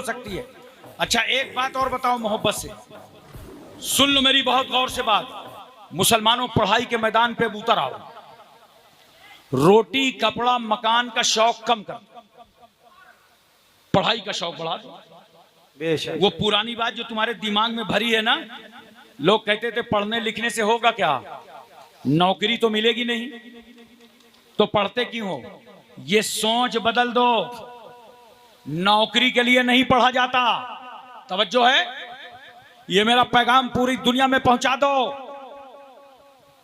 सकती है। अच्छा एक बात और बताओ मोहब्बत से, सुन लो मेरी बहुत गौर से बात। मुसलमानों पढ़ाई के मैदान पे उतर आओ, रोटी कपड़ा मकान का शौक कम कर, पढ़ाई का शौक बढ़ा दो। बेशक। वो पुरानी बात जो तुम्हारे दिमाग में भरी है ना, लोग कहते थे पढ़ने लिखने से होगा क्या, नौकरी तो मिलेगी नहीं, तो पढ़ते क्यों हो। ये सोच बदल दो, नौकरी के लिए नहीं पढ़ा जाता। तवज्जो है, ये मेरा पैगाम पूरी दुनिया में पहुंचा दो।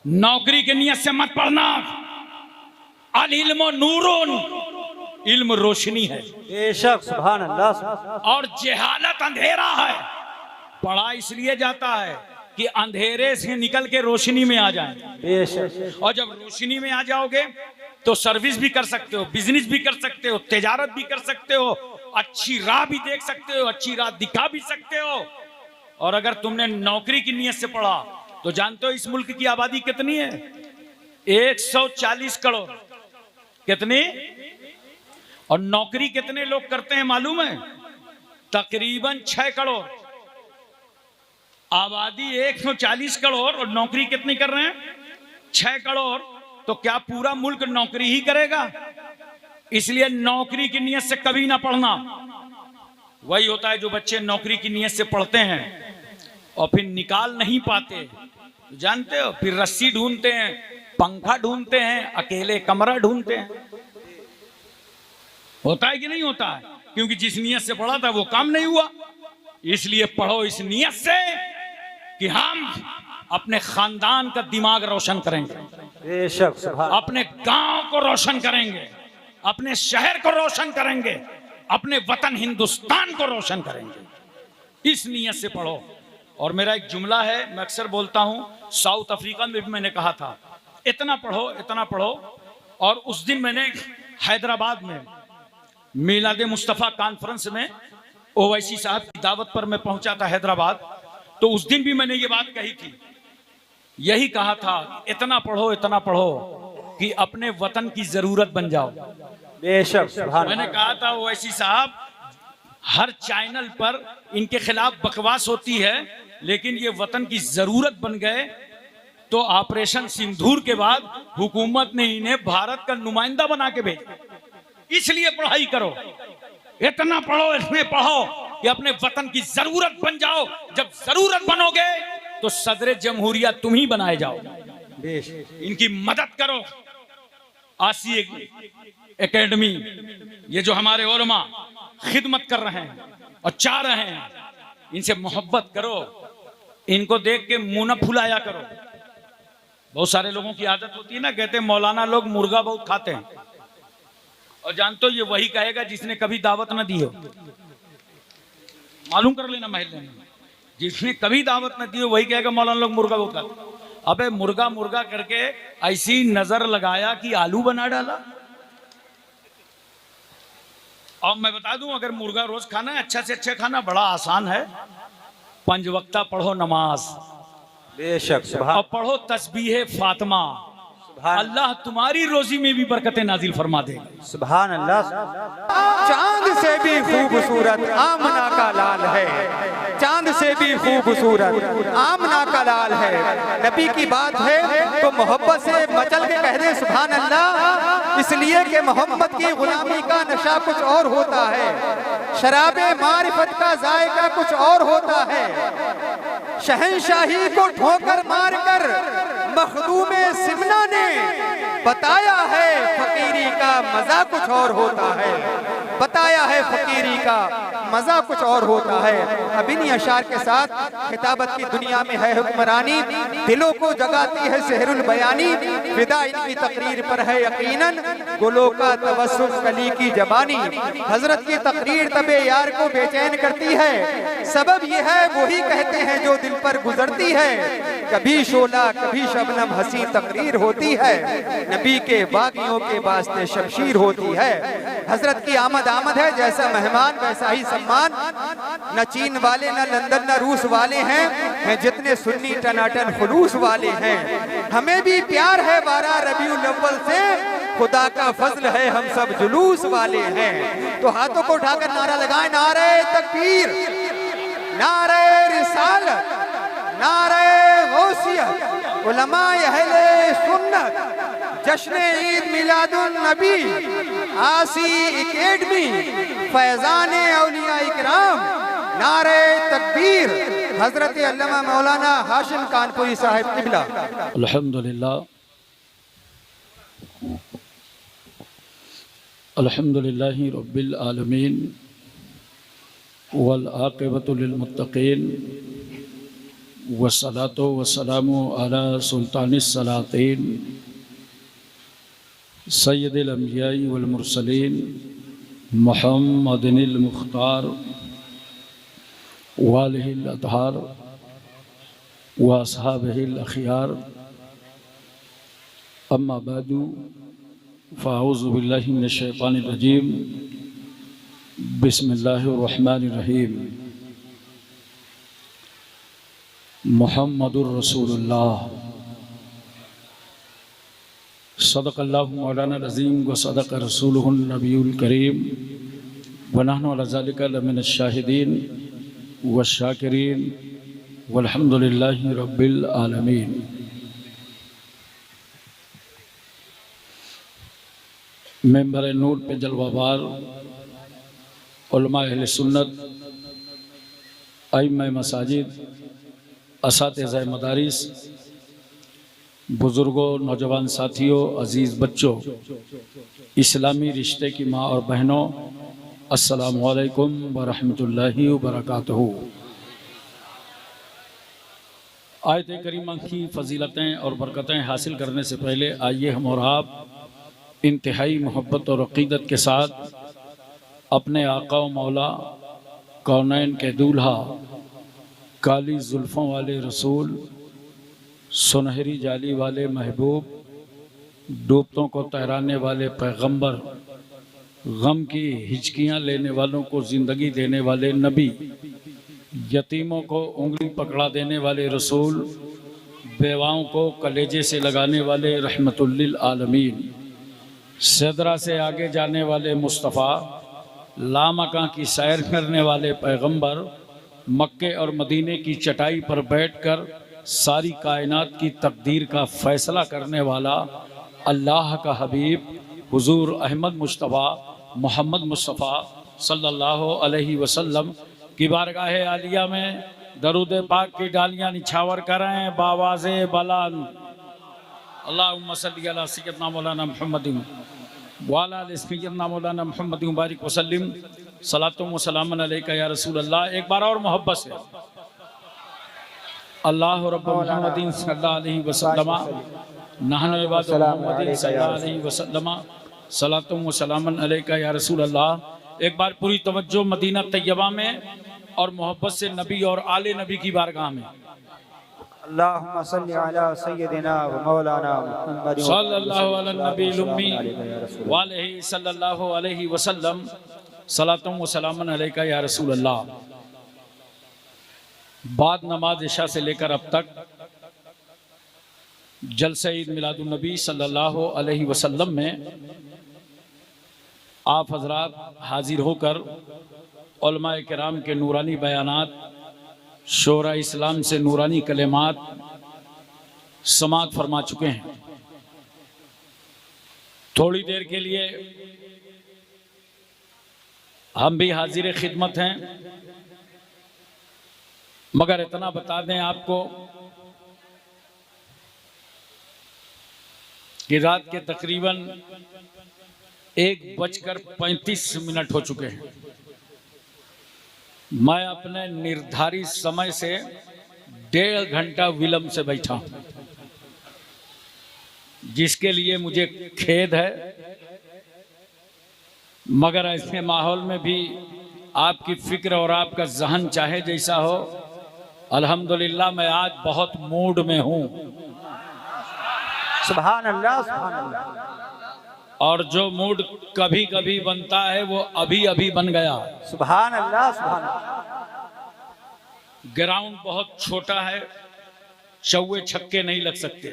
नौकरी की नियत से मत पढ़ना। अल इल्मो नूरुन, इल्म रोशनी है। बेशक, सुभान अल्लाह। और जहालत अंधेरा है। पढ़ा इसलिए जाता है कि अंधेरे से निकल के रोशनी में आ जाए। बेशक। और जब रोशनी में आ जाओगे तो सर्विस भी कर सकते हो, बिजनेस भी कर सकते हो, तिजारत भी कर सकते हो, अच्छी राह भी देख सकते हो, अच्छी राह दिखा भी सकते हो। और अगर तुमने नौकरी की नियत से पढ़ा तो जानते हो इस मुल्क की आबादी कितनी है, 140 करोड़। कितनी? और नौकरी कितने लोग करते हैं मालूम है? तकरीबन 6 करोड़। आबादी 140 करोड़ और नौकरी कितनी कर रहे हैं? 6 करोड़। तो क्या पूरा मुल्क नौकरी ही करेगा? इसलिए नौकरी की नियत से कभी ना पढ़ना। वही होता है जो बच्चे नौकरी की नियत से पढ़ते हैं और फिर निकाल नहीं पाते, जानते हो, फिर रस्सी ढूंढते हैं, पंखा ढूंढते हैं, अकेले कमरा ढूंढते हैं। होता है कि नहीं होता है? क्योंकि जिस नियत से पढ़ा था वो काम नहीं हुआ। इसलिए पढ़ो इस नियत से कि हम अपने खानदान का दिमाग रोशन करेंगे, बेशक, अपने गांव को रोशन करेंगे, अपने शहर को रोशन करेंगे, अपने वतन हिंदुस्तान को रोशन करेंगे। इस नियत से पढ़ो। और मेरा एक जुमला है, मैं अक्सर बोलता हूं, साउथ अफ्रीका में भी मैंने कहा था, इतना पढ़ो इतना पढ़ो। और उस दिन मैंने हैदराबाद में मिलाद मुस्तफ़ा कॉन्फ्रेंस में ओवैसी साहब की दावत पर मैं पहुंचा था हैदराबाद। तो उस दिन भी मैंने ये बात कही थी, यही कहा था, इतना पढ़ो कि अपने वतन की जरूरत बन जाओ। बेशक, मैंने कहा था ओवैसी साहब, हर चैनल पर इनके खिलाफ बकवास होती है, लेकिन ये वतन की जरूरत बन गए तो ऑपरेशन सिंदूर के बाद हुकूमत ने इन्हें भारत का नुमाइंदा बना के भेजा। इसलिए पढ़ाई करो, इतना पढ़ो, इसमें पढ़ो कि अपने वतन की जरूरत बन जाओ। जब जरूरत बनोगे तो सदर जमहूरिया तुम ही बनाए जाओ। इनकी मदद करो। आसी एकेडमी, ये जो हमारे उलमा खिदमत कर रहे हैं और चाह रहे हैं, इनसे मोहब्बत करो, इनको देख के मुंह न फुलाया करो। बहुत सारे लोगों की आदत होती है ना, कहते हैं मौलाना लोग मुर्गा बहुत खाते हैं। और जानते हो ये वही कहेगा जिसने कभी दावत न दी हो। मालूम कर लेना महल्ले में, जिसने कभी दावत न दी हो वही कहेगा मौलाना लोग मुर्गा बहुत खाते। अबे मुर्गा मुर्गा करके ऐसी नजर लगाया कि आलू बना डाला। और मैं बता दूं, अगर मुर्गा रोज खाना है, अच्छा से अच्छा खाना बड़ा आसान है। 5 वक्ता पढ़ो नमाज, बेशक, और पढ़ो तस्बीह फातिमा। अल्लाह तुम्हारी रोजी में भी बरकतें नाजिल फरमा देगा। सुभान अल्लाह। चांद से भी खूबसूरत आमना का लाल है, चांद से भी खूबसूरत आमना का लाल है। नबी की बात है तो मोहब्बत से मचल के कह दे सुभान अल्लाह, इसलिए कि मोहब्बत की गुलामी का नशा कुछ और होता है, शराबे मारिफत का जायका कुछ और होता है। शहंशाही को ठोकर मारकर मखदूमे सिमना ने बताया है फकीरी का मजा कुछ और होता है, बताया है फकीरी का मजा कुछ और होता है। अब इन्हीं अशार के साथ खिताबत की दुनिया में है हुक्मरानी, दिलों को जगाती है सेहरुल बयानी, फिदा इनकी तकरीर पर है यकीनन गुलों का तवस्सुल कली की जबानी। हजरत की तकरीर तबे यार को बेचैन करती है, सबब यह है वही कहते हैं जो दिल पर गुजरती है। कभी शोला कभी शबनम हंसी तकरीर होती है, नबी के बागियों के वास्ते शमशीर होती है। हजरत की आमद है, जैसा मेहमान वैसा ही सम्मान। न चीन वाले न लंदन न रूस वाले हैं जितने सुन्नी टनाटन खुलूस वाले हैं। हमें भी प्यार है 12 रबीउल अव्वल से, खुदा का फजल है हम सब जुलूस वाले हैं। तो हाथों को उठाकर नारा लगाएं, नारे तकबीर, नारे रिसालत, नारे गौसियत, उलमाए अहले सुन्नत, जश्न ईद मिलादुन नबी, आसी एकेडमी, फैजान औलिया इकराम, नारे तकबीर, हजरत अल्लामा मौलाना हाशिम कानपुरी साहिब किबला। अल्हम्दुलिल्लाह, अल्हम्दुलिल्लाहि रब्बिल आलमीन वल आक़िबतु लिल मुत्तक़ीन वस्सलातु वस्सलामु अला सुल्तानिस सलातीन सय्यदिल अंबियाई वल मुरसलीन मुहम्मदिनिल मुख्तार वालिहिल अतहार व अस्हाबिहिल अखियार, अम्मा बादु फ़ाऊज़ु बिल्लाहि मिनश शैतानिर रजीम, बिस्मिल्लाहिर रहमानिर रहीम। मुहम्मदुर रसूलुल्लाह सदक़ल्लाहु मौलाना अज़ीम व सदक़ रसूलुहुन नबियुल करीम व नहनु अला ज़ालिका लमिनश शाहिदीन व शाकिरीन वल्हम्दुलिल्लाहि रब्बिल आलमीन। मेंबर नूर पे जलवाबार उलमा अहले सुन्नत, आइम्मा मसाजिद, असातिज़ा मदारिस, बुज़ुर्गों, नौजवान साथियों, अज़ीज़ बच्चों, इस्लामी रिश्ते की माँ और बहनों, अस्सलामु अलैकुम व रहमतुल्लाहि व बरकातहू। आयत करीमा की फ़जीलतें और बरकतें हासिल करने से पहले आइए हम और आप इंतहाई मोहब्बत और अक़ीदत के साथ अपने आका व मौला कौनैन के दूल्हा, काली जुल्फ़ों वाले रसूल, सुनहरी जाली वाले महबूब, डूबतों को तैराने वाले पैगंबर, गम की हिचकियाँ लेने वालों को ज़िंदगी देने वाले नबी, यतीमों को उंगली पकड़ा देने वाले रसूल, बेवाओं को कलेजे से लगाने वाले रहमतुल लिल आलमीन, सदरा से आगे जाने वाले मुस्तफ़ा, लामका की सैर करने वाले पैगंबर, मक्के और मदीने की चटाई पर बैठकर सारी कायनात की तकदीर का फ़ैसला करने वाला अल्लाह का हबीब हुजूर अहमद मुस्तफ़ा मोहम्मद मुस्तफ़ा सल्लल्लाहु अलैहि वसल्लम की बारगाह आलिया में दरूद पाक की डालियाँ निछावर करें बावाज़े बुलंद। अल्लाहुम्मा सल्ली अला सय्यदना मौलाना मुहम्मदिन व अला आलि सय्यदना मौलाना मुहम्मदिन बारिक वसल्लिम सलातुम व सलामुन अलैका या रसूल अल्लाह। एक बार और मोहब्बत से अल्लाह रब्बु मुहम्मदिन सल्लल्लाहु अलैहि वसल्लम नहनु इबादु मुहम्मदिन सल्लल्लाहु अलैहि वसल्लम सलातुम व सलामुन अलैका या रसूल अल्लाह। एक बार पूरी तवज्जो मदीना तैयबा में और मोहब्बत से नबी और आले नबी की बारगाह में। अल्लाहुम्मा सल्ली अला सय्यदिना व मौलाना मुहम्मद सल्लल्लाहु अला नबील उम्मी व अलैहि सल्लल्लाहु अलैहि वसल्लम सलातुम व सलामुन अलैका या रसूल अल्लाह। बाद नमाज इशा से लेकर अब तक जलसा ईद मिलादुन नबी सल्लल्लाहु अलैहि वसल्लम में आप हजरात हाजिर होकर उलमाए किराम के नूरानी बयानात, शोरा इस्लाम से नूरानी कलेमात समात फरमा चुके हैं। थोड़ी देर के लिए हम भी हाजिर खिदमत हैं, मगर इतना बता दें आपको कि रात के तकरीबन 1:35 हो चुके हैं। मैं अपने निर्धारित समय से 1.5 घंटा विलंब से बैठा हूं, जिसके लिए मुझे खेद है, मगर ऐसे माहौल में भी आपकी फिक्र और आपका जहन चाहे जैसा हो, अल्हम्दुलिल्लाह मैं आज बहुत मूड में हूं। सुभान अल्लाह, सुभान अल्लाह। और जो मूड कभी कभी बनता है वो अभी अभी बन गया। सुभान अल्लाह, सुभान अल्लाह। ग्राउंड बहुत छोटा है, चौवे छक्के नहीं लग सकते।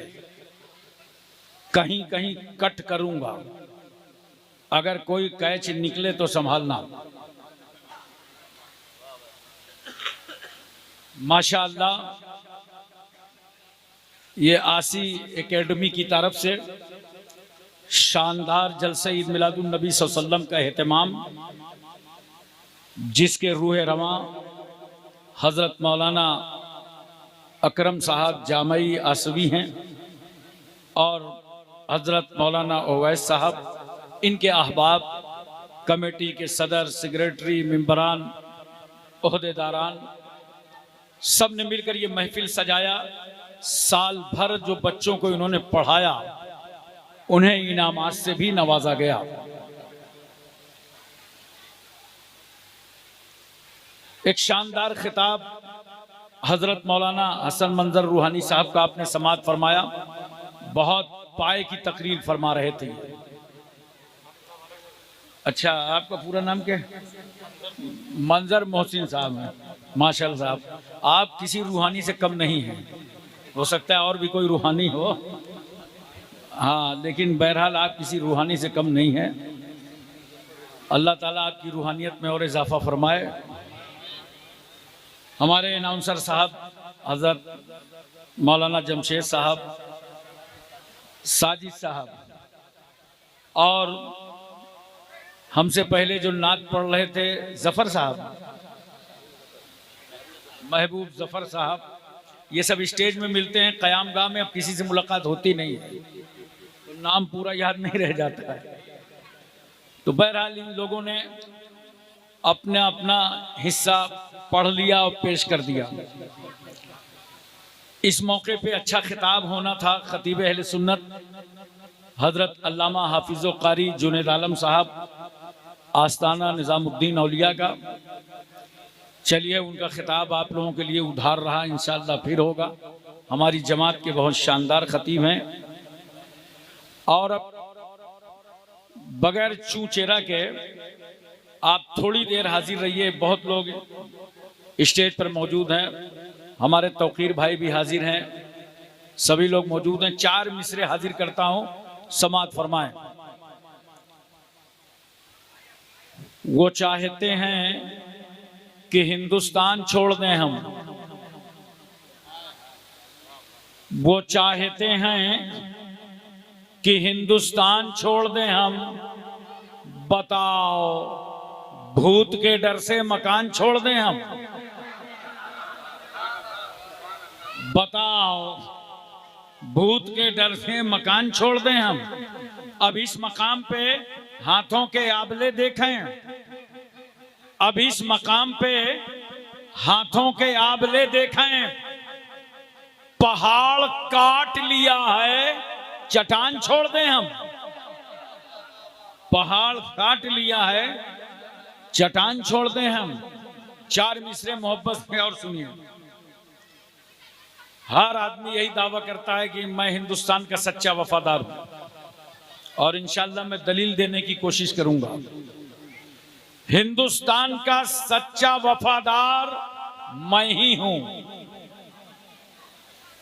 कहीं कहीं कट करूंगा, अगर कोई कैच निकले तो संभालना। माशाअल्लाह, ये आसी एकेडमी की तरफ से शानदार जलसे ईद मिलादुन नबी सल्लल्लाहु अलैहि वसल्लम का एहतमाम, जिसके रूह रवां हज़रत मौलाना अकरम साहब जामई आसवी हैं और हज़रत मौलाना ओवैस साहब, इनके अहबाब, कमेटी के सदर, सेक्रेटरी, मेंबरान, ओहदेदारान, सब ने मिलकर ये महफिल सजाया। साल भर जो बच्चों को इन्होंने पढ़ाया, उन्हें इनामात से भी नवाजा गया। एक शानदार खिताब हजरत मौलाना हसन मंजर रूहानी साहब का आपने समाअत फरमाया, बहुत पाए की तकरीर फरमा रहे थे। अच्छा, आपका पूरा नाम क्या है? मंजर मोहसिन साहब हैं। माशाअल्लाह साहब, आप किसी रूहानी से कम नहीं हैं। हो सकता है और भी कोई रूहानी हो, हाँ, लेकिन बहरहाल आप किसी रूहानी से कम नहीं हैं। अल्लाह ताला आपकी रूहानियत में और इजाफा फरमाए। हमारे अनाउंसर साहब हज़रत मौलाना जमशेद साहब, साजिद साहब, और हमसे पहले जो नात पढ़ रहे थे जफ़र साहब, महबूब जफ़र साहब, ये सब स्टेज में मिलते हैं, क़यामगाह में अब किसी से मुलाकात होती नहीं है, तो नाम पूरा याद नहीं रह जाता है। तो बहरहाल इन लोगों ने अपना अपना हिस्सा पढ़ लिया और पेश कर दिया। इस मौके पे अच्छा खिताब होना था खतीब अहले सुन्नत हज़रत अल्लामा हाफिज़ो कारी जुनैद आलम साहब, आस्ताना निज़ामुद्दीन औलिया का। चलिए, उनका खिताब आप लोगों के लिए उधार रहा, इंशाअल्लाह फिर होगा। हमारी जमात के बहुत शानदार खतीब हैं, और अब बगैर चूचेरा के आप थोड़ी देर हाजिर रहिए। बहुत लोग स्टेज पर मौजूद हैं, हमारे तौकीर भाई भी हाजिर हैं, सभी लोग मौजूद हैं। 4 मिसरे हाजिर करता हूं, समाअत फरमाएं। वो चाहते हैं कि हिंदुस्तान छोड़ दें हम, वो चाहते हैं कि हिंदुस्तान छोड़ दें हम। बताओ, भूत के डर से मकान छोड़ दें हम? बताओ, भूत के डर से मकान छोड़ दें हम? अब इस मकाम पे हाथों के आबले देखें, अब इस मकाम पे हाथों के आबले देखें। पहाड़ काट लिया है, चट्टान छोड़ दें हम? पहाड़ काट लिया है, चट्टान छोड़ दें हम? 4 मिसरे मोहब्बत में और सुनिए। हर आदमी यही दावा करता है कि मैं हिंदुस्तान का सच्चा वफादार हूं, और इंशाअल्लाह मैं दलील देने की कोशिश करूंगा। हिंदुस्तान का सच्चा वफादार मैं ही हूं।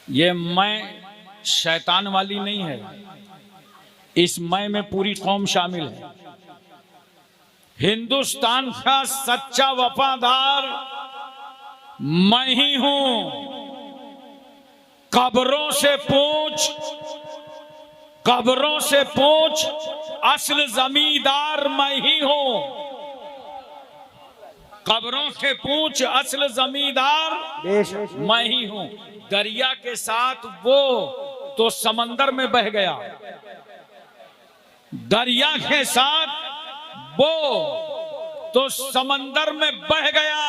ये मैं शैतान वाली नहीं है, इस मैं में पूरी कौम शामिल है। हिंदुस्तान का सच्चा वफादार मैं ही हूं। कब्रों से पूछ, कब्रों से पूछ, असल जमींदार मैं ही हूं। कब्रों से पूछ, असल जमींदार मैं ही हूं। दरिया के साथ वो तो समंदर में बह गया, दरिया के साथ वो तो समंदर में बह गया।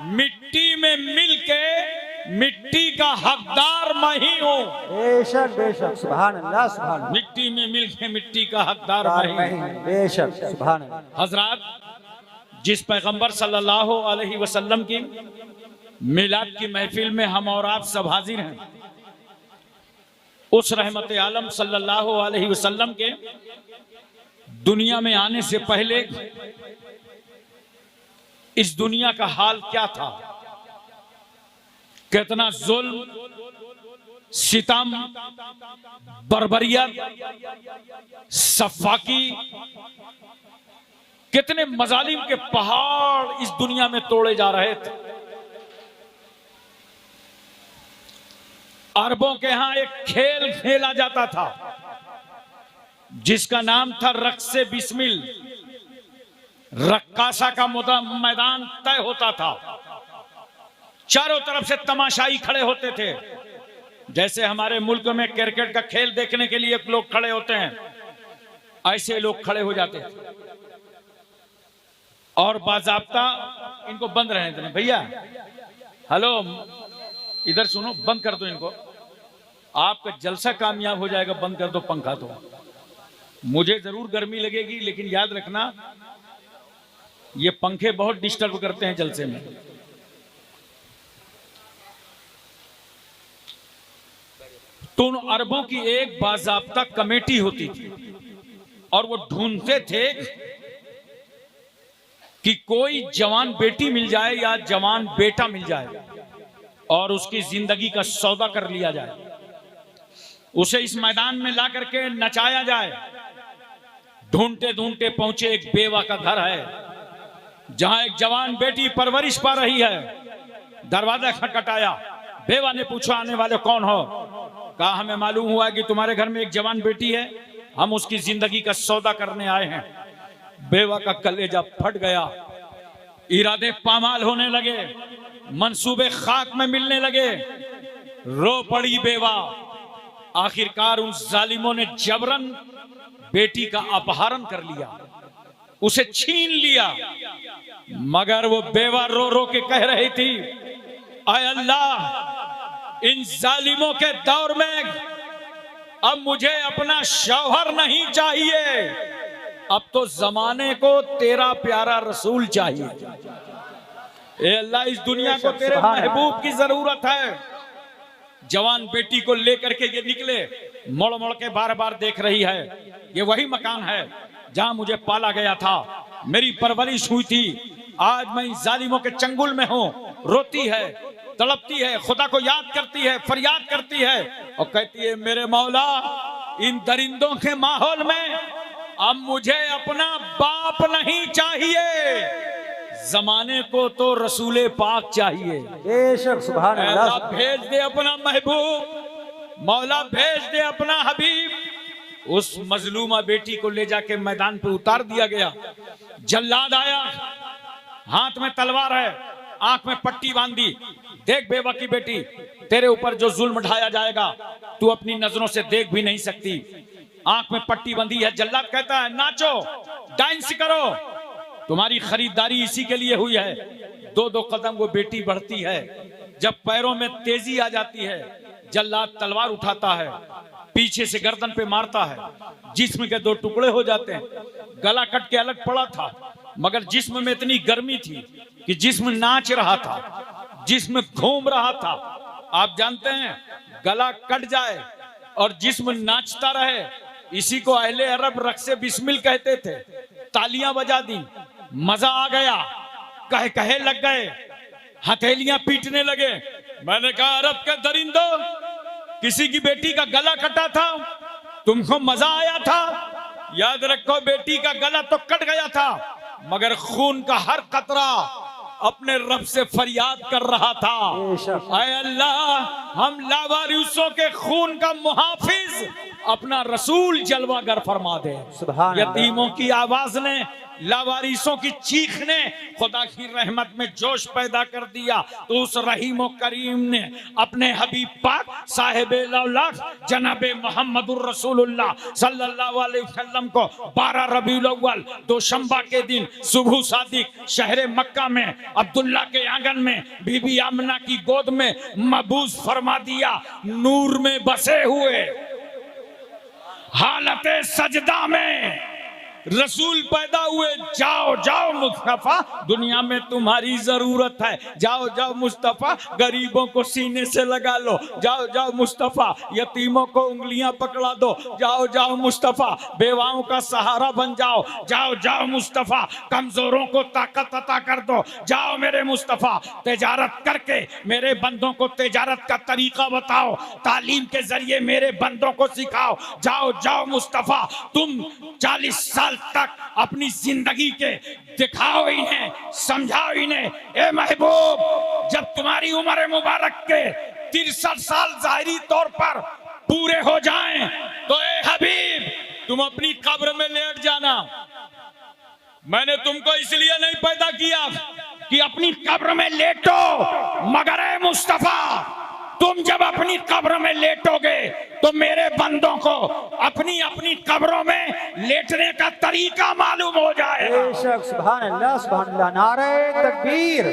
मिट्टी में मिलके मिट्टी का हकदार मैं ही हूं। बेशक बेशक, सुभान अल्लाह, सुभान अल्लाह। मिट्टी में मिलके मिट्टी का हकदार मैं ही हूं। बेशक, सुभान अल्लाह। हजरात, जिस पैगंबर सल्लल्लाहु अलैहि वसल्लम की मिलाद की महफिल में हम और आप सब हाजिर हैं, उस रहमत आलम सल्लल्लाहु अलैहि वसल्लम के दुनिया में आने से पहले इस दुनिया का हाल क्या था, कितना जुल्म, सितम, बर्बरियत, सफाकी, कितने मजालिम के पहाड़ इस दुनिया में तोड़े जा रहे थे। अरबों के यहां एक खेल खेला जाता था जिसका नाम था रक्से बिस्मिल। रक्कासा का मैदान तय होता था, चारों तरफ से तमाशाई खड़े होते थे। जैसे हमारे मुल्क में क्रिकेट का खेल देखने के लिए लोग खड़े होते हैं, ऐसे लोग खड़े हो जाते थे और बाज़ाब्ता इनको बंद रहने देना। भैया हेलो, इधर सुनो, बंद कर दो इनको, आपका जलसा कामयाब हो जाएगा। बंद कर दो पंखा। तो मुझे जरूर गर्मी लगेगी, लेकिन याद रखना ये पंखे बहुत डिस्टर्ब करते हैं जलसे में। तो उन अरबों की एक बाज़ाब्ता कमेटी होती थी और वो ढूंढते थे कि कोई जवान बेटी मिल जाए या जवान बेटा मिल जाए और उसकी जिंदगी का सौदा कर लिया जाए, उसे इस मैदान में ला करके नचाया जाए। ढूंढते ढूंढते पहुंचे एक बेवा का घर है जहां एक जवान बेटी परवरिश पा रही है। दरवाजा खटखटाया, बेवा ने पूछा आने वाले कौन हो? कहा हमें मालूम हुआ कि तुम्हारे घर में एक जवान बेटी है, हम उसकी जिंदगी का सौदा करने आए हैं। बेवा का कलेजा फट गया, इरादे पामाल होने लगे, मंसूबे खाक में मिलने लगे, रो पड़ी बेवा। आखिरकार उन जालिमों ने जबरन बेटी का अपहरण कर लिया, उसे छीन लिया। मगर वो बेवा रो रो के कह रही थी, आय अल्लाह, इन जालिमों के दौर में अब मुझे अपना शौहर नहीं चाहिए, अब तो जमाने को तेरा प्यारा रसूल चाहिए। ए अल्लाह, इस दुनिया को तेरे महबूब की जरूरत है। जवान बेटी को लेकर के ये निकले, मुड़ मुड़ के बार बार देख रही है, ये वही मकान है जहां मुझे पाला गया था, मेरी परवरिश हुई थी। आज मैं इन जालिमों के चंगुल में हूं। रोती है, तड़पती है, खुदा को याद करती है, फरियाद करती है और कहती है, मेरे मौला, इन दरिंदों के माहौल में अब मुझे अपना बाप नहीं चाहिए, जमाने को तो रसूले पाक चाहिए। बेशक, सुभान अल्लाह। भेज दे अपना महबूब, मौला भेज दे अपना हबीब। उस मजलूमा बेटी को ले जाके मैदान पे उतार दिया गया। जल्लाद आया, हाथ में तलवार है, आंख में पट्टी बांधी। देख बेवा की बेटी, तेरे ऊपर जो जुल्म ढाया जाएगा तू अपनी नजरों से देख भी नहीं सकती। आंख में पट्टी बंधी है। जल्लाद कहता है, नाचो, डांस करो, तुम्हारी खरीदारी इसी के लिए हुई है। दो दो कदम वो बेटी बढ़ती है। जब पैरों में तेजी आ जाती है, जल्लाद तलवार उठाता है, पीछे से गर्दन पे मारता है, जिस्म के दो टुकड़े हो जाते हैं। गला कट के अलग पड़ा था, मगर जिस्म में इतनी गर्मी थी कि जिस्म नाच रहा था, जिस्म घूम रहा था। आप जानते हैं, गला कट जाए और जिस्म नाचता रहे, इसी को अहले अरब रक्से बिस्मिल कहते थे। तालियां बजा दी, मजा आ गया, कहे लग गए, हथेलियां पीटने लगे। मैंने कहा, अरब के दरिंदों, किसी की बेटी का गला कटा था, तुमको मजा आया था? याद रखो, बेटी का गला तो कट गया था, मगर खून का हर कतरा अपने रब से फरियाद कर रहा था, ऐ अल्लाह, हम लावारिसों के खून का मुहाफिज अपना रसूल जलवागर फरमा दे। यतीमों की आवाज ने, लावारिसों की चीख ने खुदा की रहमत में जोश पैदा कर दिया। तो उस रहीम करीम ने अपने हबीब पाक साहिब लौलाक जनाबे मोहम्मदुर रसूलुल्लाह सल्लल्लाहु अलैहि वसल्लम को 12 रबीउल अव्वल दोशंबा के दिन सुबह सादिक शहर मक्का में अब्दुल्ला के आंगन में बीबी आमना की गोद में मबूस फरमा दिया। नूर में बसे हुए हालते सजदा में रसूल पैदा हुए, जाओ जाओ मुस्तफा, दुनिया में तुम्हारी जरूरत है, जाओ जाओ मुस्तफा, गरीबों को सीने से लगा लो, जाओ जाओ मुस्तफा, यतीमों को उंगलियां पकड़ा दो, जाओ जाओ मुस्तफा, बेवाओं का सहारा बन जाओ, जाओ जाओ मुस्तफा, कमजोरों को ताकत अता कर दो, जाओ मेरे मुस्तफा, तिजारत करके मेरे बंदों को तिजारत का तरीका बताओ, तालीम के जरिए मेरे बंदों को सिखाओ, जाओ जाओ मुस्तफा, तुम 40 साल तक अपनी जिंदगी के दिखाओ इन्हें, समझाओ इन्हें। ए महबूब, जब तुम्हारी उम्र मुबारक के 63 साल जाहिरी तौर पर पूरे हो जाएं, तो ए हबीब, तुम अपनी कब्र में लेट जाना। मैंने तुमको इसलिए नहीं पैदा किया कि अपनी कब्र में लेटो, मगर ए मुस्तफा, तुम जब अपनी कब्र में लेटोगे तो मेरे बंदों को अपनी अपनी कब्रों में लेटने का तरीका मालूम हो जाएगा। बेशक, सुभान अल्लाह, सुभान अल्लाह। नारे तकबीर,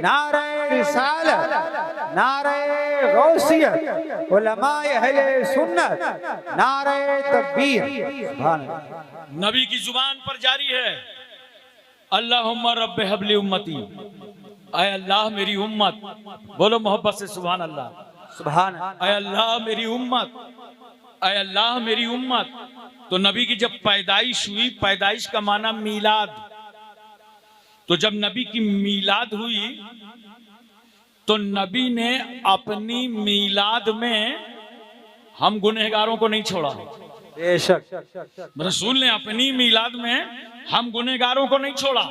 नारे रिसालत, नारे गौसियत, उलमाए अहले सुन्नत, नारे तकबीर, सुभान अल्लाह। नबी की जुबान पर जारी है, अल्लाहुम्मा रब्बे हबली उम्मती, ऐ अल्लाह मेरी उम्मत, बोलो मोहब्बत से सुभान अल्लाह, सुभान अल्लाह। ऐ अल्लाह मेरी उम्मत, ऐ अल्लाह मेरी उम्मत। तो नबी की जब पैदाइश हुई, पैदाइश का माना मीलाद, तो जब नबी की मीलाद हुई तो नबी ने अपनी मीलाद में हम गुनहगारों को नहीं छोड़ा। बेशक, रसूल ने अपनी मीलाद में हम गुनहगारों को नहीं छोड़ा।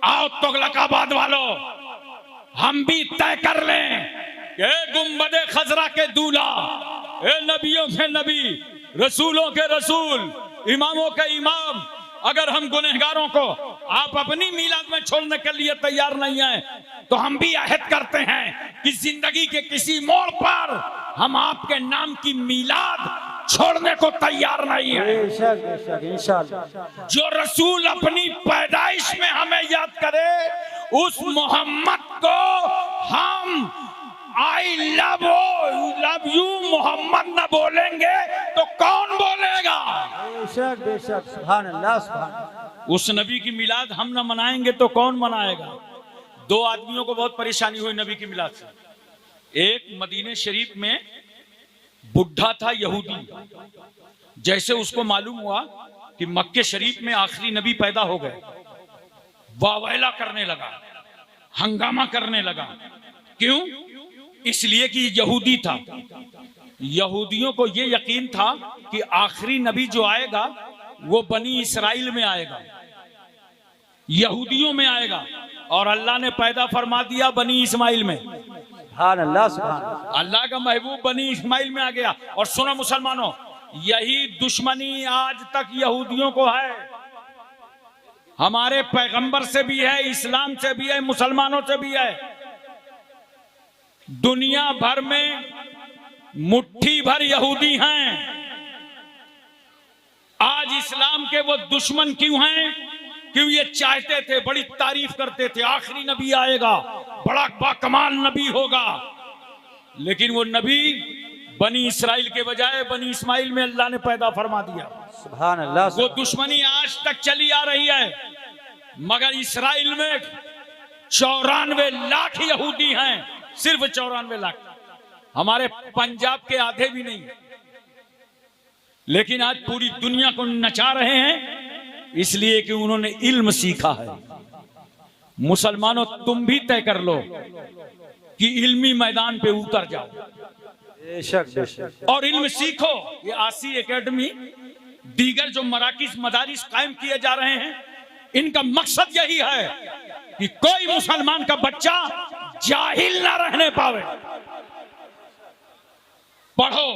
आओ तुगलकाबाद वालों, हम भी तय कर लें कि गुंबदे खजरा के दूल्हा, ए नबियों के नबी, रसूलों के रसूल, इमामों के इमाम, अगर हम गुनहगारों को आप अपनी मीलाद में छोड़ने के लिए तैयार नहीं हैं, तो हम भी अहद करते हैं कि जिंदगी के किसी मोड़ पर हम आपके नाम की मीलाद छोड़ने को तैयार नहीं है। बेशक, बेशक, इंशाअल्लाह। जो रसूल अपनी पैदाइश में हमें याद करे, उस मोहम्मद को हम आई लव यू मोहम्मद न बोलेंगे तो कौन बोलेगा? बेशक, बेशक, सुभान अल्लाह, सुभान अल्लाह। उस नबी की मिलाद हम न मनाएंगे तो कौन मनाएगा? 2 आदमियों को बहुत परेशानी हुई नबी की मिलाद से। एक मदीने शरीफ में बुढ़ा था यहूदी, जैसे उसको मालूम हुआ कि मक्के शरीफ में आखिरी नबी पैदा हो गए, वावैला करने लगा, हंगामा करने लगा। क्यों? इसलिए कि यहूदी था। यहूदियों को यह यकीन था कि आखिरी नबी जो आएगा वो बनी इस्राइल में आएगा, यहूदियों में आएगा, और अल्लाह ने पैदा फरमा दिया बनी इस्माइल में। सुभान अल्लाह, सुभान अल्लाह। अल्लाह का महबूब बनी इस्माइल में आ गया। और सुनो मुसलमानों, यही दुश्मनी आज तक यहूदियों को है, हमारे पैगंबर से भी है, इस्लाम से भी है, मुसलमानों से भी है। दुनिया भर में मुट्ठी भर यहूदी हैं। आज इस्लाम के वो दुश्मन क्यों हैं? क्यों? ये चाहते थे, बड़ी तारीफ करते थे, आखिरी नबी आएगा, बड़ा बाकमाल नबी होगा, लेकिन वो नबी बनी इस्राइल के बजाय बनी इस्माइल में अल्लाह ने पैदा फरमा दिया। सुभान अल्लाह। वो दुश्मनी आज तक चली आ रही है, मगर इस्राइल में 94 लाख यहूदी हैं, सिर्फ 94 लाख। हमारे पंजाब के आधे भी नहीं, लेकिन आज पूरी दुनिया को नचा रहे हैं, इसलिए कि उन्होंने इल्म सीखा है। मुसलमानों, तुम भी तय कर लो कि इल्मी मैदान पे उतर जाओ। बेशक, बेशक। और इल्म सीखो। ये आसी एकेडमी, दीगर जो मराकिज मदारिस कायम किए जा रहे हैं, इनका मकसद यही है कि कोई मुसलमान का बच्चा जाहिल ना रहने पावे। पढ़ो,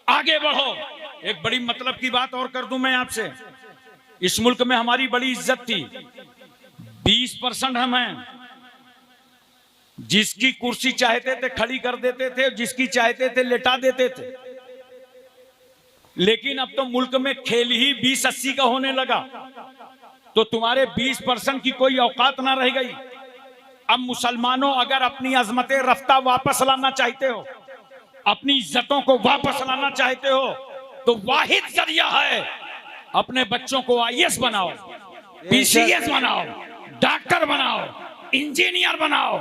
आगे बढ़ो। एक बड़ी मतलब की बात और कर दूं मैं आपसे, इस मुल्क में हमारी बड़ी इज्जत थी, 20% हम हैं, जिसकी कुर्सी चाहते थे खड़ी कर देते थे, जिसकी चाहते थे लेटा देते थे। लेकिन अब तो मुल्क में खेल ही 20-80 का होने लगा, तो तुम्हारे 20% की कोई औकात ना रह गई। अब मुसलमानों, अगर अपनी अजमतें रफ्ता वापस लाना चाहते हो, अपनी इज्जतों को वापस लाना चाहते हो, तो वाहिद जरिया है अपने बच्चों को आईएएस बनाओ, पीसीएस बनाओ, डॉक्टर बनाओ, इंजीनियर बनाओ,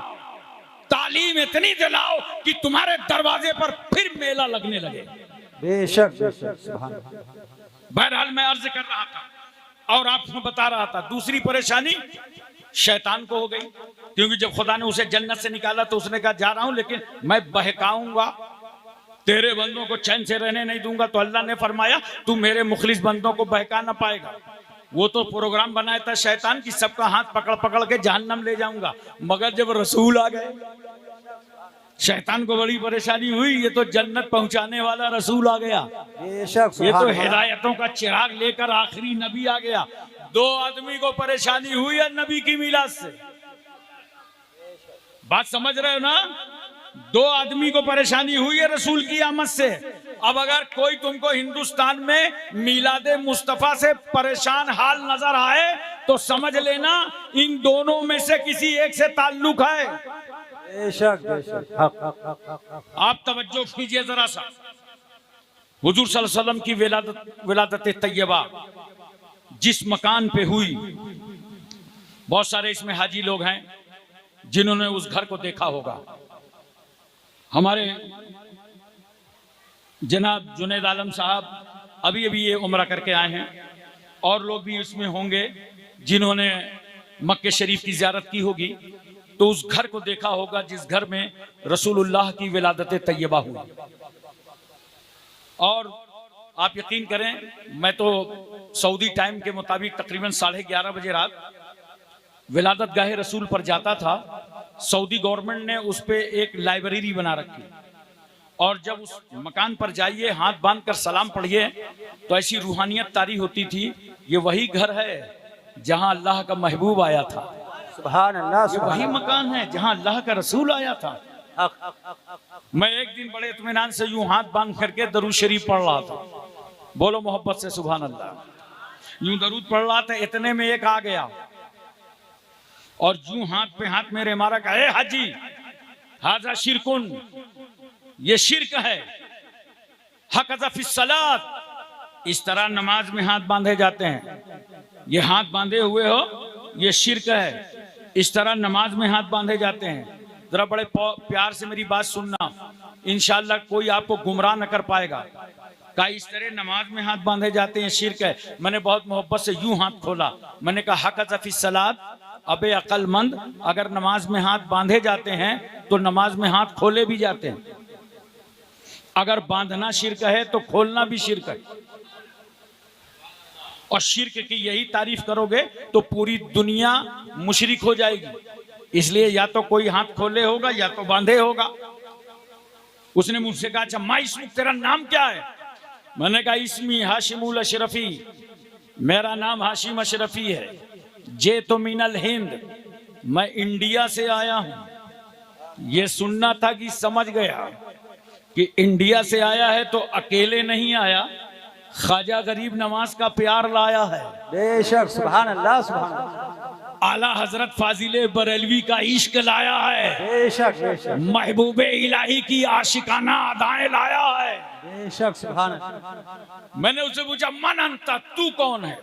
तालीम इतनी दिलाओ कि तुम्हारे दरवाजे पर फिर मेला लगने लगे। बेशक बेशक सुभान अल्लाह। बहरहाल मैं अर्ज कर रहा था और आपको बता रहा था, दूसरी परेशानी शैतान को हो गई, क्योंकि जब खुदा ने उसे जन्नत से निकाला तो उसने कहा जा रहा हूं लेकिन मैं बहकाऊंगा, तेरे बंदों को चैन से रहने नहीं दूंगा। तो अल्लाह ने फरमाया तू मेरे मुखलिस बंदों को बहका ना पाएगा। वो तो प्रोग्राम बनाया था शैतान की सबका हाथ पकड़ पकड़ के जहन्नम ले जाऊंगा, मगर जब रसूल आ गए शैतान को बड़ी परेशानी हुई, ये तो जन्नत पहुंचाने वाला रसूल आ गया, बेशक ये तो सुभान अल्लाह। हिदायतों का चिराग लेकर आखिरी नबी आ गया। दो आदमी को परेशानी हुई है नबी की मिलाद से, बात समझ रहे हो ना? दो आदमी को परेशानी हुई है रसूल की आमद से। अब अगर कोई तुमको हिंदुस्तान में मिलादे मुस्तफा से परेशान हाल नजर आए तो समझ लेना इन दोनों में से किसी एक से ताल्लुक है। बेशक बेशक हक हक हक हक। आप तवज्जो कीजिए जरा सा, हुजूर सल्लल्लाहु अलैहि वसल्लम की विलादत तैयबा जिस मकान पे हुई, बहुत सारे इसमें हाजी लोग हैं जिन्होंने उस घर को देखा होगा। हमारे जनाब जुनैद आलम साहब अभी अभी ये उम्रा करके आए हैं, और लोग भी इसमें होंगे जिन्होंने मक्के शरीफ की ज़ियारत की होगी, तो उस घर को देखा होगा जिस घर में रसूलुल्लाह की विलादत तैयबा हुई। और आप यकीन करें, मैं तो सऊदी टाइम के मुताबिक तकरीबन 11:30 बजे रात विलादत गाहे रसूल पर जाता था। सऊदी गवर्नमेंट ने उस पे एक लाइब्रेरी बना रखी, और जब उस मकान पर जाइए हाथ बांध कर सलाम पढ़िए तो ऐसी रूहानियत तारी होती थी, ये वही घर है जहां अल्लाह का महबूब आया था, सुभान अल्लाह ये वही मकान है जहां अल्लाह का रसूल आया था। हक। मैं एक दिन बड़े इत्मीनान से यूं हाथ बांध करके दरूद शरीफ पढ़ रहा था, बोलो मोहब्बत से सुभान अल्लाह। यूं दरूद पढ़ रहा था, इतने में एक आ गया और यूं हाथ पे हाथ मेरे मारा, कहा हाजी हाजा शिरकुन, ये शिरक है, हक़ज़ा फ़िस्सलात, इस तरह नमाज में हाथ बांधे जाते हैं, ये हाथ बांधे हुए हो ये शिरक है, इस तरह नमाज में हाथ बांधे जाते हैं। जरा बड़े प्यार से मेरी बात सुनना, इंशाअल्लाह कोई आपको गुमराह न कर पाएगा। कहा इस तरह नमाज में हाथ बांधे जाते हैं, शिरक है। मैंने बहुत मोहब्बत से यूं हाथ खोला, मैंने कहा हक़ज़ा फ़िस्सलात, अबे अक्लमंद, अगर नमाज में हाथ बांधे जाते हैं तो नमाज में हाथ खोले भी जाते हैं। अगर बांधना शिरक है तो खोलना भी शिरक है, और शिरक की यही तारीफ करोगे तो पूरी दुनिया मुशरिक हो जाएगी। इसलिए या तो कोई हाथ खोले होगा या तो बांधे होगा। उसने मुझसे कहा अच्छा माँ इसमें तेरा नाम क्या है? मैंने कहा इसमी हाशिमुल अशरफी, मेरा नाम हाशिम अशरफी है, जे तो मिनल हिंद, मैं इंडिया से आया हूं। ये सुनना था कि समझ गया कि इंडिया से आया है तो अकेले नहीं आया, ख्वाजा गरीब नवाज का प्यार लाया है। बेशक सुभान अल्लाह सुभान अल्लाह। आला हजरत फाजिले बरेलवी का इश्क लाया है, बेशक बेशक महबूबे इलाही की आशिकाना अदाएं लाया है। बेशक सुभान अल्लाह। मैंने उससे पूछा मन अंता, तू कौन है?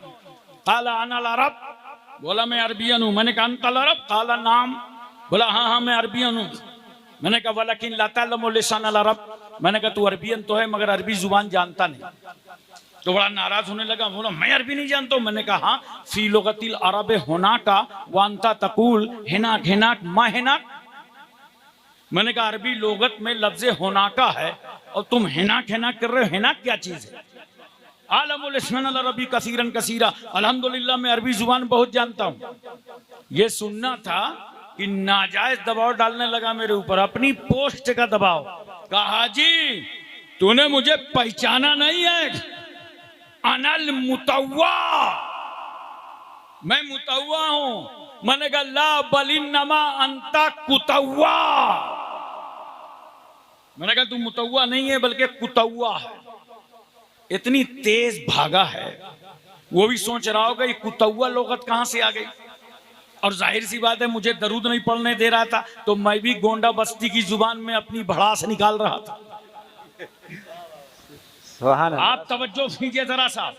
काला अनल अरब, बोला मैं अरबियन हूँ। मैंने कहा अंतल अरब, काला नाम, बोला हाँ मैं अरबियन हूँ। मैंने कहा वलकिन ला तअलमु लिसान अल अरब, मैंने कहा तू अरबियन तो है मगर अरबी जुबान जानता नहीं। तो बड़ा नाराज होने लगा, बोला मैं अरबी नहीं जानता हूं। मैंने कहा हाँ फी लुगतिल अरब होना का वांता तकूल हिनाक हिनाक मा हिनाक। मैंने कहा अरबी लोगत में लफ्ज होना का है और तुम हिनाक हिनाक कर रहे हो, हिनाक क्या चीज है? आलमुल इस्मान अल अरबी कसीरन कसीरा, अल्हम्दुलिल्लाह मैं अरबी जुबान बहुत जानता हूं। ये सुनना था कि नाजायज दबाव डालने लगा मेरे ऊपर, अपनी पोस्ट का दबाव। कहा जी तूने मुझे पहचाना नहीं है, अनल मुतव्वा, मैं मुतव्वा हूं। मैंने कहा ला बलिन्नमा अंता कुतव्वा, मैंने कहा तू मुतव्वा नहीं है बल्कि कुतव्वा है। इतनी तेज भागा है, वो भी सोच रहा होगा ये कुतव्वा लोगत कहां से आ गई। और जाहिर सी बात है मुझे दरूद नहीं पढ़ने दे रहा था तो मैं भी गोंडा बस्ती की जुबान में अपनी भड़ास निकाल रहा था। सुभान अल्लाह। आप तवज्जो कीजिए जरा सा,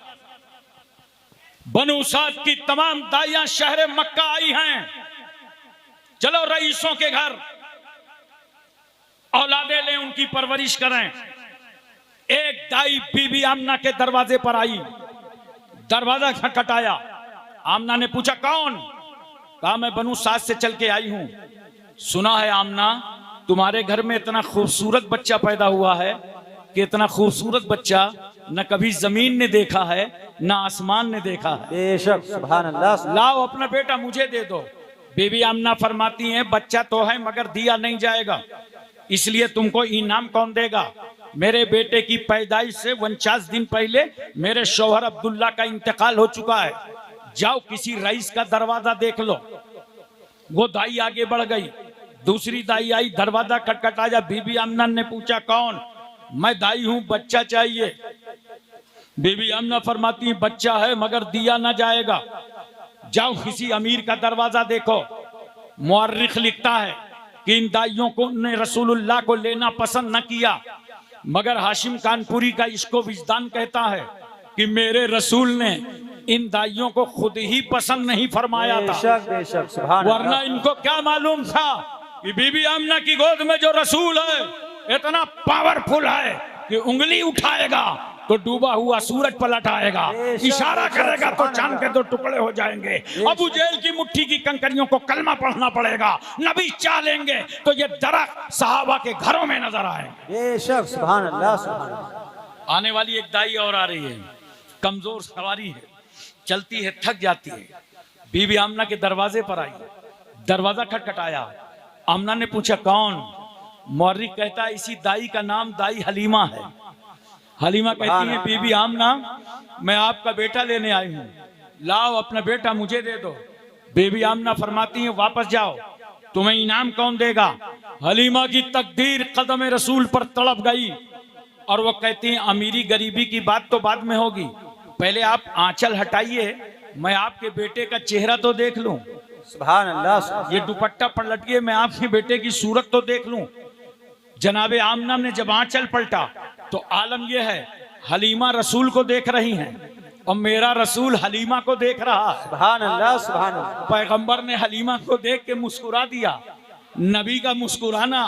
बनु साद की तमाम दाइयां शहर मक्का आई हैं। चलो रईसों के घर औलादे लें, उनकी परवरिश करें। एक दाई बीबी आमना के दरवाजे पर आई, दरवाजा खटखटाया। आमना ने पूछा कौन? कहा मैं बनु साद से चल के आई हूं। सुना है आमना तुम्हारे घर में इतना खूबसूरत बच्चा पैदा हुआ है कि इतना खूबसूरत बच्चा न कभी जमीन ने देखा है न आसमान ने देखा है। बेशक, सुभान अल्लाह। लाओ अपना बेटा मुझे दे दो। बीबी आमना फरमाती हैं बच्चा तो है मगर दिया नहीं जाएगा, इसलिए तुमको इनाम कौन देगा? मेरे बेटे की पैदाइश से 49 दिन पहले मेरे शौहर अब्दुल्ला का इंतकाल हो चुका है। जाओ किसी रईस का दरवाजा देख लो। वो दाई आगे बढ़ गई, दूसरी दाई आई, दरवाजा खटखटाया। बीबी आमना ने पूछा कौन? मैं दाई हूं, बच्चा चाहिए। बीबी आमना फरमाती है बच्चा है मगर दिया ना जाएगा। जाओ किसी अमीर का दरवाजा देखो। मुअर्रिख लिखता है कि इन दाइयों को ने रसूलुल्लाह को लेना पसंद न किया, मगर हाशिम कानपुरी का इसको विजदान कहता है कि मेरे रसूल ने इन दाइयों को खुद ही पसंद नहीं फरमाया था। बेशक, बेशक, सुभान अल्लाह। वरना इनको क्या मालूम था कि बीबी आमना की गोद में जो रसूल है इतना पावरफुल है कि उंगली उठाएगा तो डूबा हुआ सूरज पलट आएगा, इशारा करेगा तो चांद के 2 टुकड़े हो जाएंगे। अबू जेल की मुट्ठी की कंकरियों को कलमा पढ़ना पड़ेगा, नबी चाह लेंगे तो ये दरख्त सहाबा के घरों में नजर आएंगे। बेशक, सुभान अल्लाह, सुभान अल्लाह। आने वाली एक दाई और आ रही है, कमजोर सवारी है, चलती है थक जाती है। बीबी आमना के दरवाजे पर आई, दरवाजा खटखटाया। आमना ने पूछा कौन? मौर्रिख कहता है इसी दाई का नाम दाई हलीमा है। हलीमा कहती है बीबी आमना मैं आपका बेटा लेने आई हूं, लाओ अपना बेटा मुझे दे दो। बीबी आमना फरमाती है वापस जाओ, तुम्हें इनाम कौन देगा? हलीमा की तकदीर कदम रसूल पर तड़प गई और वो कहती है अमीरी गरीबी की बात तो बाद में होगी, पहले आप आंचल हटाइए, मैं आपके बेटे का चेहरा तो देख लूं। सुभान अल्लाह। ये दुपट्टा पलटिए, मैं आपके बेटे की सूरत तो देख लूं। जनाबे आमना ने जब आंचल पलटा तो आलम यह है हलीमा रसूल को देख रही हैं और मेरा रसूल हलीमा को देख रहा है। सुभान अल्लाह, सुभान अल्लाह। पैगंबर ने हलीमा को देख के मुस्कुरा दिया। नबी का मुस्कुराना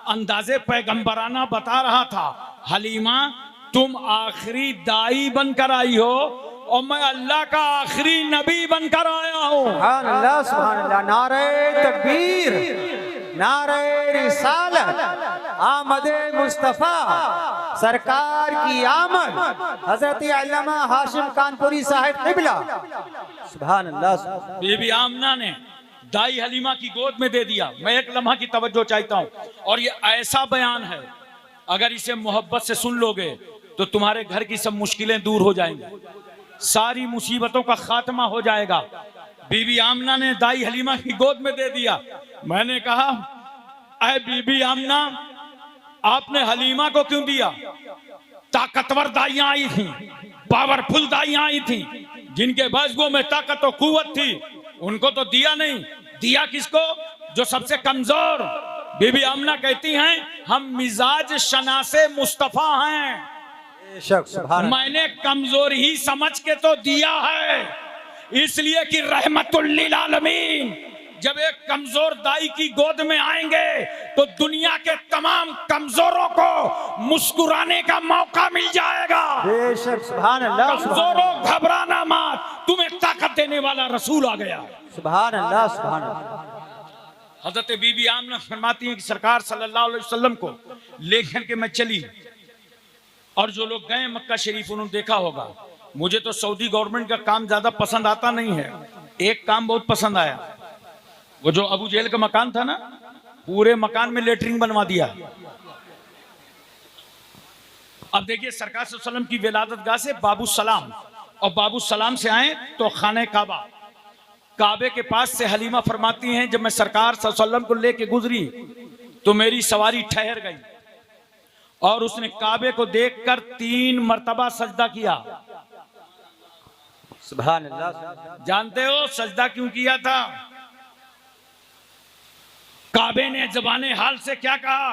अंदाजे पैगंबराना बता रहा था। हलीमा तुम आखिरी दाई बनकर आई हो और मैं अल्लाह का आखिरी नबी बनकर आया हूँ। सुभान अल्लाह, सुभान अल्लाह। नारे तकबीर, नारे रिसालत, आमदे मुस्तफा, सरकार की आमद, हजरत अल्लामा हाशिम कानपुरी साहिब क़िबला। सुभान अल्लाह। बीबी आमना ने दाई हलीमा की गोद में दे दिया। मैं एक लम्हा की तवज्जो चाहता हूँ, और ये ऐसा बयान है अगर इसे मोहब्बत से सुन लोगे तो तुम्हारे घर की सब मुश्किलें दूर हो जाएंगी, सारी मुसीबतों का खात्मा हो जाएगा। बीबी आमना ने दाई हलीमा की गोद में दे दिया। मैंने कहा ऐ बीबी आमना आपने हलीमा को क्यों दिया? ताकतवर दाइयां आई थी, पावरफुल दाइयां आई थी, जिनके बज़्गों में ताकत और कुव्वत थी, उनको तो दिया नहीं। दिया किसको? जो सबसे कमजोर। बीबी आमना कहती हैं हम मिजाज शनासे मुस्तफा हैं, मैंने कमजोर ही समझ के तो दिया है, इसलिए कि रहमतुल लिल आलमीन जब एक कमजोर दाई की गोद में आएंगे तो दुनिया के तमाम कमजोरों को मुस्कुराने का मौका मिल जाएगा। बेशक, सुभान अल्लाह। कमजोरों घबराना मत, तुम्हें ताकत देने वाला रसूल आ गया। सुभान अल्लाह, सुभान अल्लाह। हजरत बीबी आमना फरमाती हैं कि सरकार सल्लल्लाहु अलैहि वसल्लम को लेकर के मैं चली, और जो लोग गए मक्का शरीफ उन्होंने देखा होगा। मुझे तो सऊदी गवर्नमेंट का काम ज्यादा पसंद आता नहीं है, एक काम बहुत पसंद आया। वो जो अबू जेहल का मकान था ना, पूरे मकान में लेटरिन बनवा दिया। अब देखिए सरकार सल्लल्लाहु अलैहि वसल्लम की विलादत गाह से बाबू सलाम, और बाबू सलाम से आए तो खाने काबा, काबे के पास से हलीमा फरमाती हैं जब मैं सरकार सल्लल्लाहु अलैहि वसल्लम को लेके गुजरी तो मेरी सवारी ठहर गई और उसने काबे को देखकर 3 मर्तबा सजदा किया। सुभान अल्लाह। जानते हो सजदा क्यों किया था? काबे ने ज़बाने हाल से क्या कहा?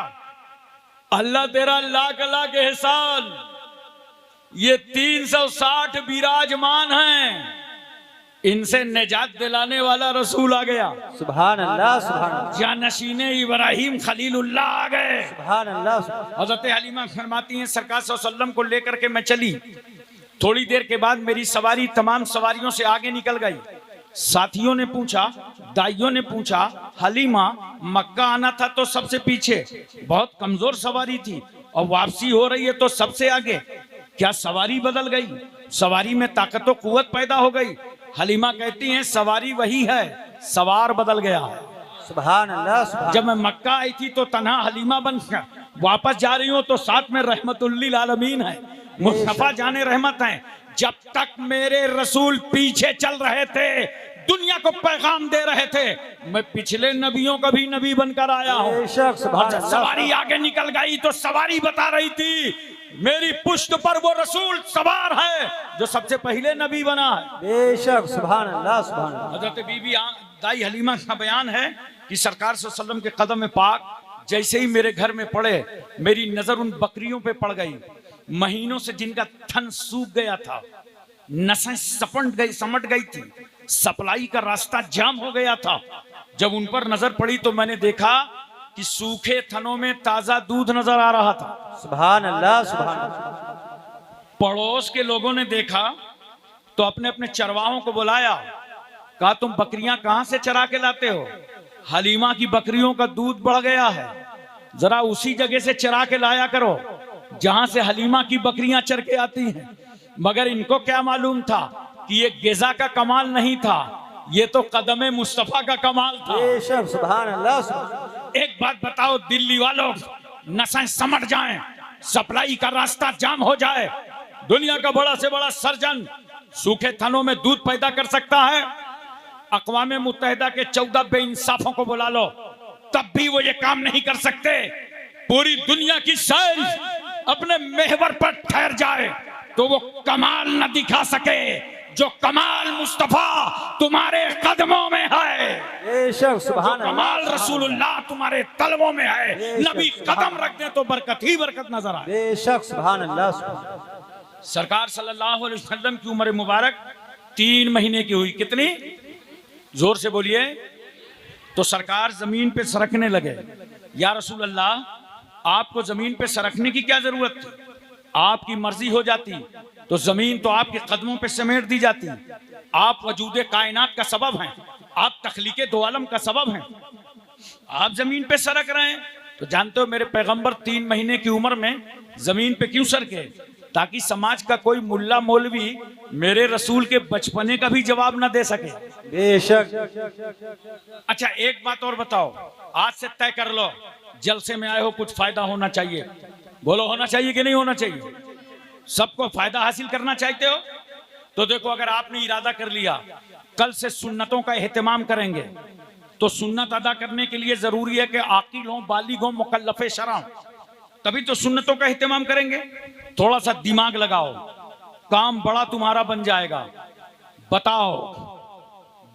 अल्लाह तेरा लाख लाख एहसान, ये 360 विराजमान हैं, इनसे निजात दिलाने वाला रसूल आ गया। सुभान अल्लाह, सुभान अल्लाह, जानशीने इब्राहिम खलीलुल्लाह आ गए। सुभान अल्लाह। हजरत हलीमा फरमाती हैं सरकार सल्लल्लाहु अलैहि वसल्लम को लेकर के मैं चली, थोड़ी देर के बाद मेरी सवारी तमाम सवारियों से आगे निकल गई। साथियों ने पूछा, दाइयों ने पूछा, हलीमा मक्का आना था तो सबसे पीछे, बहुत कमजोर सवारी थी, और वापसी हो रही है तो सबसे आगे, क्या सवारी बदल गई? सवारी में ताकत व कुव्वत पैदा हो गई? हलीमा कहती हैं सवारी वही है, सवार बदल गया। सुभान अल्लाह, सुभान। जब मैं मक्का आई थी तो तन्हा हलीमा बनकर वापस जा रही हूँ तो साथ में रहमतुल्लिल आलमीन है, मुस्तफा जाने रहमत है। जब तक मेरे रसूल पीछे चल रहे थे, दुनिया को पैगाम दे रहे थे, मैं पिछले नबियों का भी नबी बनकर आया हूँ। बेशक, सुभान और जब अल्लाह। सवारी आगे निकल गई तो सवारी बता रही थी मेरी पुश्त पर वो रसूल सवार है जो सबसे पहले नबी बना है। बेशक, सुभान अल्लाह, सुभान अल्लाह। हजरत बीबी दाई हलीमा का बयान है कि सरकार सल्लल्लाहु अलैहि वसल्लम के कदम पाक जैसे ही मेरे घर में पड़े, मेरी नजर उन बकरियों पे पड़ गई, महीनों से जिनका थन सूख गया था, नसें समट गई थी, सप्लाई का रास्ता जाम हो गया था। जब उन पर नजर पड़ी तो मैंने देखा कि सूखे थनों में ताजा दूध नजर आ रहा था। सुभान अल्लाह, सुभान अल्लाह। पड़ोस के लोगों ने देखा तो अपने अपने चरवाहों को बुलाया, कहा तुम बकरियां कहां से चरा के लाते हो? हलीमा की बकरियों का दूध बढ़ गया है, जरा उसी जगह से चरा के लाया करो जहां से हलीमा की बकरियां चर के आती हैं। मगर इनको क्या मालूम था कि ये गिजा का कमाल नहीं था, ये तो कदमे मुस्तफा का कमाल था। बेशक, सुभान अल्लाह, सुभान। एक बात बताओ दिल्ली वालों, नसें समट जाएं, सप्लाई का रास्ता जाम हो जाए, दुनिया का बड़ा से बड़ा सर्जन सूखे थनों में दूध पैदा कर सकता है? अक़वाम मुत्तहिदा के 14 बेइंसाफों को बुला लो, तब भी वो ये काम नहीं कर सकते। पूरी दुनिया की साइंस अपने महवर पर ठहर जाए तो वो कमाल न दिखा सके जो कमाल मुस्तफा तुम्हारे कदमों में है। बेशक, सुभान अल्लाह। कमाल रसूलुल्लाह तुम्हारे तलवों में है। नबी कदम रख दे तो बरकत ही बरकत नजर आए। बेशक, सुभान अल्लाह, सुभान। सरकार सल्लल्लाहु अलैहि वसल्लम की उम्र मुबारक 3 महीने की हुई। कितनी? जोर से बोलिए। तो सरकार जमीन पे सरकने लगे। या रसूल अल्लाह, आपको जमीन पे सरकने की क्या जरूरत थी? आपकी मर्जी हो जाती तो जमीन तो आपके कदमों पे समेट दी जाती। आप वजूदे कायनात का सबब हैं, आप तख्लीके दो आलम का सबब हैं, आप जमीन पे सरक रहे हैं। तो जानते हो मेरे पैगंबर 3 महीने की उम्र में जमीन पे क्यों सरके? ताकि समाज का कोई मुल्ला मौलवी मेरे रसूल के बचपने का भी जवाब ना दे सके। बेशक। अच्छा एक बात और बताओ, आज से तय कर लो, जलसे में आए हो कुछ फायदा होना चाहिए। बोलो होना चाहिए कि नहीं होना चाहिए? सबको फायदा हासिल करना चाहते हो तो देखो, अगर आपने इरादा कर लिया कल से सुन्नतों का एहतमाम करेंगे, तो सुन्नत अदा करने के लिए जरूरी है कि आकिल हो, बालिग हो, मुकल्लफे शरअ, तभी तो सुन्नतों का एहतमाम करेंगे। थोड़ा सा दिमाग लगाओ, काम बड़ा तुम्हारा बन जाएगा। बताओ,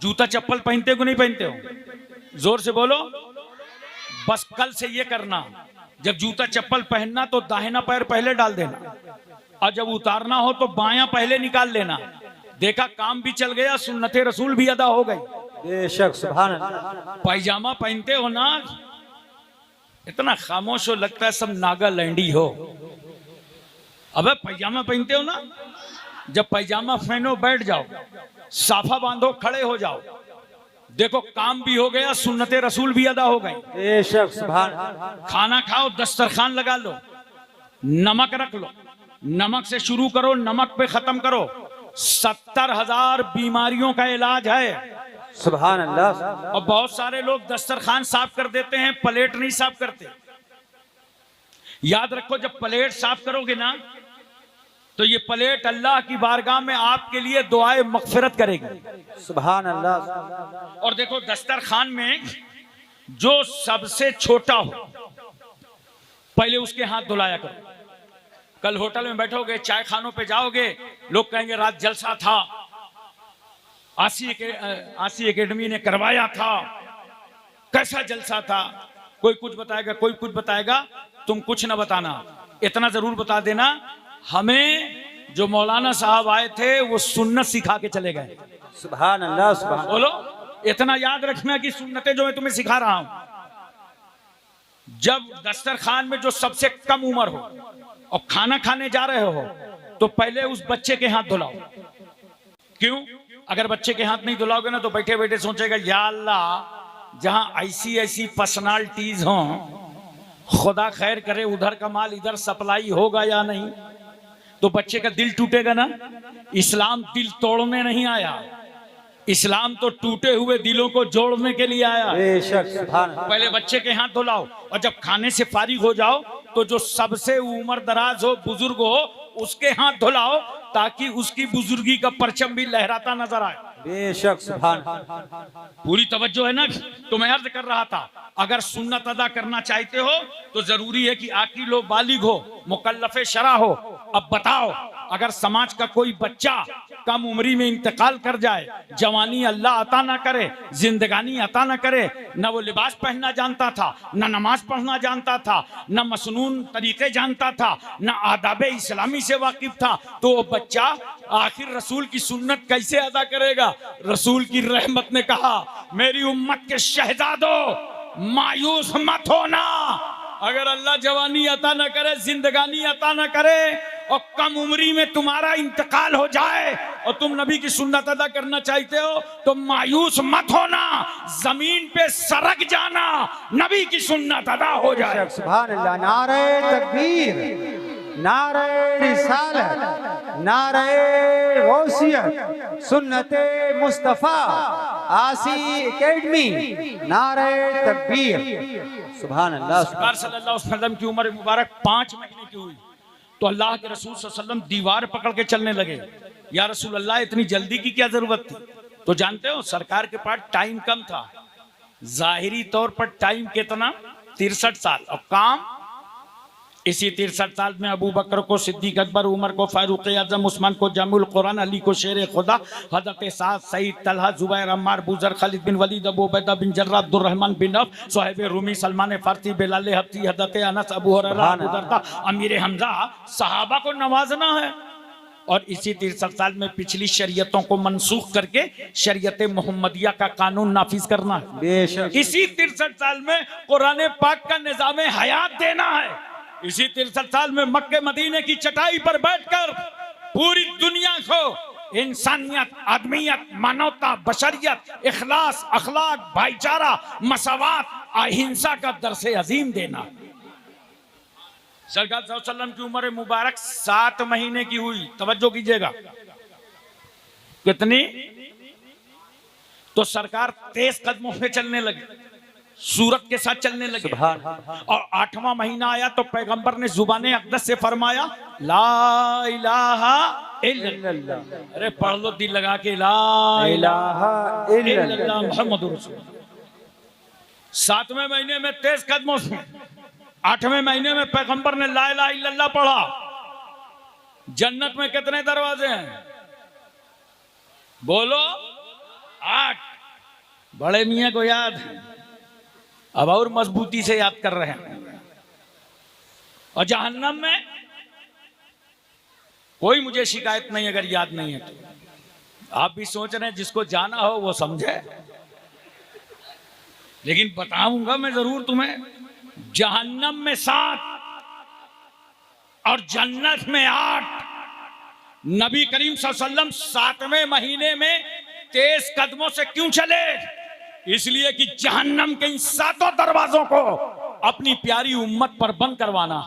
जूता चप्पल पहनते हो कि नहीं पहनते हो? जोर से बोलो। बस कल से ये करना, जब जूता चप्पल पहनना तो दाहिना पैर पहले डाल देना, और जब उतारना हो तो बायां पहले निकाल लेना। देखा, काम भी चल गया, सुन्नते रसूल भी अदा हो गई। बेशक, सुभान अल्लाह। पैजामा पहनते हो ना, इतना खामोश हो लगता है सब नागालैंडी हो। अबे पैजामा पहनते हो ना, जब पैजामा पहनो बैठ जाओ, साफा बांधो खड़े हो जाओ, देखो काम भी हो गया, सुन्नते रसूल भी अदा हो गई। बेशक, सुभान अल्लाह। खाना खाओ, दस्तरखान लगा लो, नमक रख लो, नमक से शुरू करो, नमक पे खत्म करो। 70,000 बीमारियों का इलाज है। सुभान अल्लाह। और बहुत सारे लोग दस्तरखान साफ कर देते हैं, प्लेट नहीं साफ करते। याद रखो, जब प्लेट साफ करोगे ना, तो ये प्लेट अल्लाह की बारगाह में आपके लिए दुआए मगफिरत करेगी। सुभान अल्लाह। और देखो, दस्तरखान में जो सबसे छोटा हो पहले उसके हाथ धुलाया करो। कल होटल में बैठोगे, चाय खानों पे जाओगे, लोग कहेंगे रात जलसा था, आसी एकेडमी ने करवाया था, कैसा जलसा था। कोई कुछ बताएगा, कोई कुछ बताएगा, तुम कुछ ना बताना, इतना जरूर बता देना, हमें जो मौलाना साहब आए थे वो सुन्नत सिखा के चले गए। सुभान अल्लाह सुभान बोलो, इतना याद रखना कि सुन्नतें जो मैं तुम्हें सिखा रहा हूं, जब दस्तरखान में जो सबसे कम उम्र हो और खाना खाने जा रहे हो तो पहले उस बच्चे के हाथ धुलाओ। क्यों? अगर बच्चे के हाथ नहीं धुलाओगे ना तो बैठे बैठे सोचेगा या अल्लाह, जहां ऐसी ऐसी पर्सनालिटीज हों, खुदा खैर करे उधर का माल इधर सप्लाई होगा या नहीं, तो बच्चे का दिल टूटेगा ना। इस्लाम दिल तोड़ने नहीं आया, इस्लाम तो टूटे हुए दिलों को जोड़ने के लिए आया। बेशक सुभान अल्लाह। पहले बच्चे के हाथ धुलाओ और जब खाने से फारिग हो जाओ तो जो सबसे उम्र दराज हो, बुजुर्ग हो, उसके हाथ धुलाओ ताकि उसकी बुजुर्गी का परचम भी लहराता नजर आए। बेशक सुभान पूरी तवज्जो है ना। तो मैं अर्ज कर रहा था, अगर सुन्नत अदा करना चाहते हो तो जरूरी है कि आकिल हो, बालिग हो, मुकल्लफे शरा हो। अब बताओ, अगर समाज का कोई बच्चा कम उम्री में इंतकाल कर जाए, जवानी अल्लाह अता ना करे, जिंदगानी अता ना करे, न वो लिबास पहनना जानता था, न नमाज पढ़ना जानता था, न मसनून तरीके जानता था, न आदाबे इस्लामी से वाकिफ था, तो वो बच्चा आखिर रसूल की सुन्नत कैसे अदा करेगा? रसूल की रहमत ने कहा, मेरी उम्मत के शहजादों मायूस मत होना। अगर अल्लाह जवानी अता न करे, जिंदगानी अता न करे और कम उम्री में तुम्हारा इंतकाल हो जाए और तुम नबी की सुन्नत अदा करना चाहते हो तो मायूस मत होना, जमीन पे सरक जाना, नबी की सुन्नत अदा हो जाए। सुभान अल्लाह। नारे तकबीर, नारे रिसालत, नारे गौसियत, सुन्नते मुस्तफा, आसी एकेडमी, नारे तकबीर। सुभान अल्लाह। सरकार सल्लल्लाहु अलैहि वसल्लम की उम्र मुबारक 5 महीने की हुई तो अल्लाह के रसूल सल्लल्लाहु अलैहि वसल्लम दीवार पकड़ के चलने लगे। या रसूल अल्लाह, इतनी जल्दी की क्या जरूरत थी? तो जानते हो, सरकार के पास टाइम कम था। जाहिरी तौर पर टाइम कितना? 63 साल। और काम इसी 63 साल में अबू बकर को सिद्दीक अकबर, उमर को फारूक आजम, उस्मान को जामुल कुरान, अली को शेर खुदा, हजरत साद, सईद, तलहा, जुबैर, अम्मार, बुजर, खालिद बिन वलीद, अबू उबैदा बिन जर्राह, अब्दुर्रहमान बिन औफ, सुहैब रूमी, सलमान फारसी, बिलाल हब्सी, हजरत अनस, अबू हुरैरा, अबू दरदा, अमीर हमजा, सहाबा को नवाजना है। और इसी 63 साल में पिछली शरीयतों को मनसूख करके शरीयत मोहम्मदिया का कानून नाफिज करना है। बेशक। इसी 63 साल में कुरान पाक का निजाम हयात देना है। इसी 63 साल में मक्के मदीने की चटाई पर बैठकर पूरी दुनिया को इंसानियत, आदमियत, मानवता, बशरियत, इखलास, अखलाक, भाईचारा, मसावात, अहिंसा का दर्से अजीम देना। सरकार सल्लल्लाहु अलैहि वसल्लम की उम्र मुबारक 7 महीने की हुई। तवज्जो कीजिएगा, कितनी? तो सरकार तेज कदमों पे चलने लगे, सूरत के साथ चलने लगे। और 8वां महीना आया तो पैगंबर ने जुबान अक़दस से फरमाया, ला इलाहा इल्लल्लाह। अरे पढ़ लो दिल लगा के, ला इलाहा इल्लल्लाह मुहम्मदुर रसूलुल्लाह। 7वें महीने में तेज कदमों से, 8वें महीने में पैगंबर ने ला इलाहा इल्लल्लाह पढ़ा। जन्नत में कितने दरवाजे हैं? बोलो, 8। बड़े मियां को याद है, अब और मजबूती से याद कर रहे हैं। और जहन्नम में कोई मुझे शिकायत नहीं अगर याद नहीं है तो। आप भी सोच रहे हैं जिसको जाना हो वो समझे, लेकिन बताऊंगा मैं जरूर तुम्हें। जहन्नम में 7 और जन्नत में 8। नबी करीम सल्लल्लाहु अलैहि वसल्लम 7वें महीने में तेज कदमों से क्यों चले? इसलिए कि जहन्नम के इन 7 दरवाजों को अपनी प्यारी उम्मत पर बंद करवाना।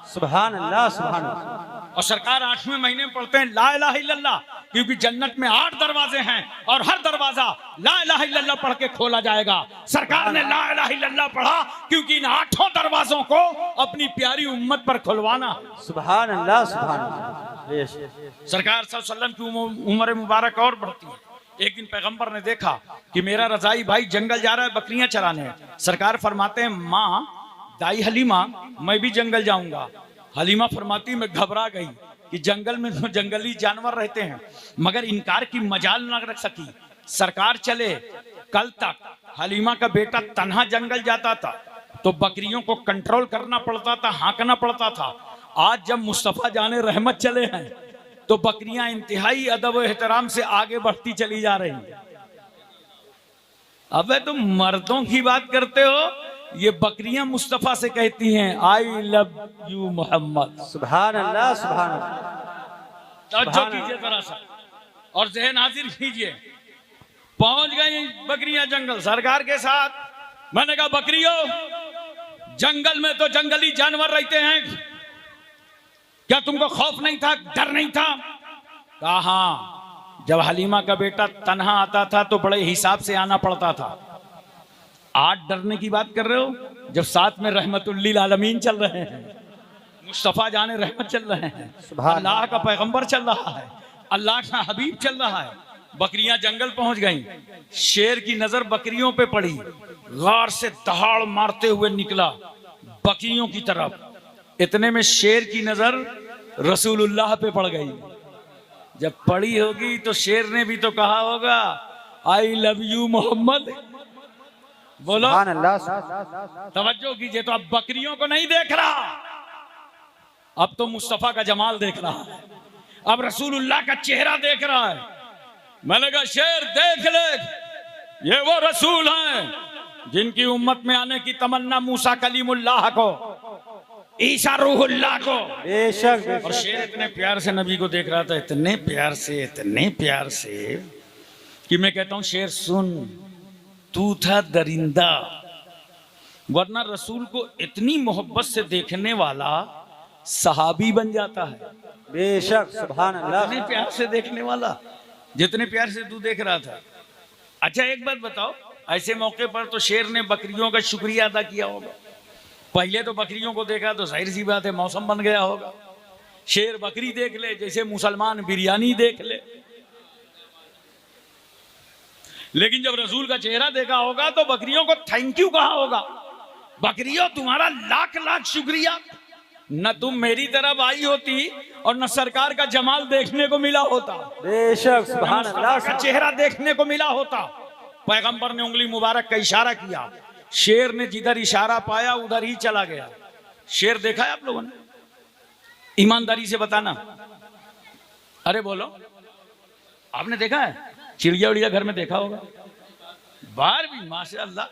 सुभान अल्लाह, सुभान अल्लाह। और सरकार 8वें महीने में पढ़ते हैं ला इलाहा इल्लल्लाह, क्योंकि जन्नत में 8 दरवाजे हैं और हर दरवाजा ला इलाहा इल्लल्लाह पढ़ के खोला जाएगा। सरकार ने ला इलाहा इल्लल्लाह पढ़ा क्योंकि इन 8 दरवाजों को अपनी प्यारी उम्मत पर खुलवाना। सुभान अल्लाह, सुभान अल्लाह। सरकार सल्लल्लाहु अलैहि वसल्लम की उम्र मुबारक और बढ़ती है। एक दिन पैगंबर ने देखा कि मेरा रजाई भाई जंगल जा रहा है बकरियां चराने। सरकार फरमाते हैं, माँ दाई हलीमा, मैं भी जंगल जाऊंगा। हलीमा फरमाती, मैं घबरा गई कि जंगल में तो जंगली जानवर रहते हैं, मगर इनकार की मजाल न रख सकी। सरकार चले। कल तक हलीमा का बेटा तन्हा जंगल जाता था तो बकरियों को कंट्रोल करना पड़ता था, हाँकना पड़ता था। आज जब मुस्तफा जाने रहमत चले हैं तो बकरियां इंतहाई अदब व एहतराम से आगे बढ़ती चली जा रही हैं। अबे तुम मर्दों की बात करते हो, ये बकरियां मुस्तफा से कहती हैं आई लव यू मोहम्मद। सुभान अल्लाह, सुभान अल्लाह। तवज्जो कीजिए जरा सा और जहन हाजिर कीजिए। पहुंच गई बकरियां जंगल सरकार के साथ। मैंने कहा बकरियों, जंगल में तो जंगली जानवर रहते हैं, क्या तुमको खौफ नहीं था, डर नहीं था? कहा हाँ, जब हलीमा का बेटा तन्हा आता था तो बड़े हिसाब से आना पड़ता था। आज डरने की बात कर रहे हो जब साथ में रहमतुल्लिल आलमीन चल रहे हैं, मुस्तफा जाने रहमत चल रहे हैं, अल्लाह का पैगंबर चल रहा है, अल्लाह का हबीब चल रहा है। बकरियां जंगल पहुंच गईं। शेर की नजर बकरियों पे पड़ी, गार से दहाड़ मारते हुए निकला बकरियों की तरफ। इतने में शेर की नजर रसूलुल्लाह पे पड़ गई। जब पड़ी होगी तो शेर ने भी तो कहा होगा आई लव यू मोहम्मद। बोलो सुभान अल्लाह। तवज्जो कीजिए। तो अब बकरियों को नहीं देख रहा, अब तो मुस्तफा का जमाल देख रहा है, अब रसूलुल्लाह का चेहरा देख रहा है। मैंने कहा शेर देख ले, ये वो रसूल हैं जिनकी उम्मत में आने की तमन्ना मूसा कलीमुल्लाह को, ईसा रूहुल्लाह को। बेशक और शेर इतने प्यार से नबी को देख रहा था, इतने प्यार से कि मैं कहता हूं शेर सुन, तू था दरिंदा, वरना रसूल को इतनी मोहब्बत से देखने वाला सहाबी बन जाता है। बेशक सुभान अल्लाह। इतने प्यार से देखने वाला, जितने प्यार से तू देख रहा था। अच्छा एक बात बताओ, ऐसे मौके पर तो शेर ने बकरियों का शुक्रिया अदा किया होगा। पहले तो बकरियों को देखा तो जाहिर सी बात है मौसम बन गया होगा। शेर बकरी देख ले जैसे मुसलमान बिरयानी देख ले। लेकिन जब रसूल का चेहरा देखा होगा तो बकरियों को थैंक यू कहा होगा, बकरियों तुम्हारा लाख लाख शुक्रिया, न तुम मेरी तरफ आई होती और न सरकार का जमाल देखने को मिला होता, बेशक सुभान अल्लाह का चेहरा देखने को मिला होता। पैगंबर ने उंगली मुबारक का इशारा किया, शेर ने जिधर इशारा पाया उधर ही चला गया। शेर देखा है आप लोगों ने? ईमानदारी से बताना, अरे बोलो आपने देखा है? चिड़िया उड़िया घर में देखा होगा, बाहर भी माशाअल्लाह।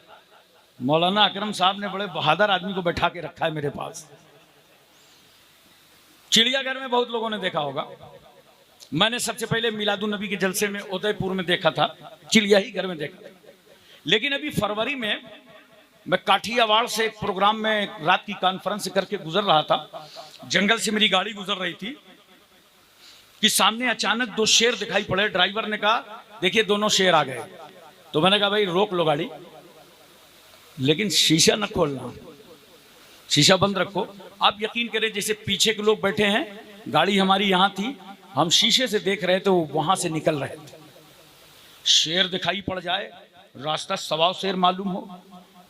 मौलाना अकरम साहब ने बड़े बहादुर आदमी को बैठा के रखा है मेरे पास। चिड़ियाघर में बहुत लोगों ने देखा होगा। मैंने सबसे पहले मिलादुन नबी के जलसे में उदयपुर में देखा था, चिड़िया ही घर में देखा था। लेकिन अभी फरवरी में मैं काठियावाड़ से एक प्रोग्राम में रात की कॉन्फ्रेंस करके गुजर रहा था। जंगल से मेरी गाड़ी गुजर रही थी कि सामने अचानक दो शेर दिखाई पड़े। ड्राइवर ने कहा देखिए दोनों शेर आ गए। तो मैंने कहा भाई रोक लो गाड़ी, लेकिन शीशा न खोलना, शीशा बंद रखो। आप यकीन करें जैसे पीछे के लोग बैठे हैं, गाड़ी हमारी यहाँ थी, हम शीशे से देख रहे थे वो वहां से निकल रहे थे। शेर दिखाई पड़ जाए, रास्ता सवा शेर मालूम हो।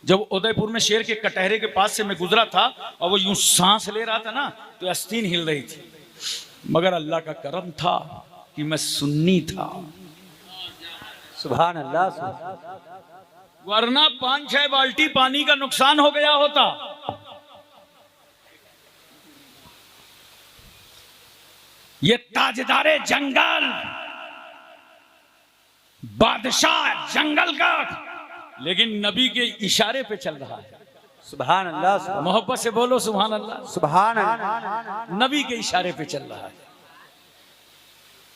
जब उदयपुर में शेर के कटहरे के पास से मैं गुजरा था और वो यूं सांस ले रहा था ना तो आस्तीन हिल रही थी, मगर अल्लाह का करम था कि मैं सुन्नी था। सुभान अल्लाह। वरना 5-6 बाल्टी पानी का नुकसान हो गया होता। ये ताजदारे जंगल, बादशाह जंगल का, लेकिन नबी के इशारे पे चल रहा है। सुभान अल्लाह। मोहब्बत से बोलो सुभान अल्लाह। सुभान अल्लाह। नबी के इशारे पे चल रहा है।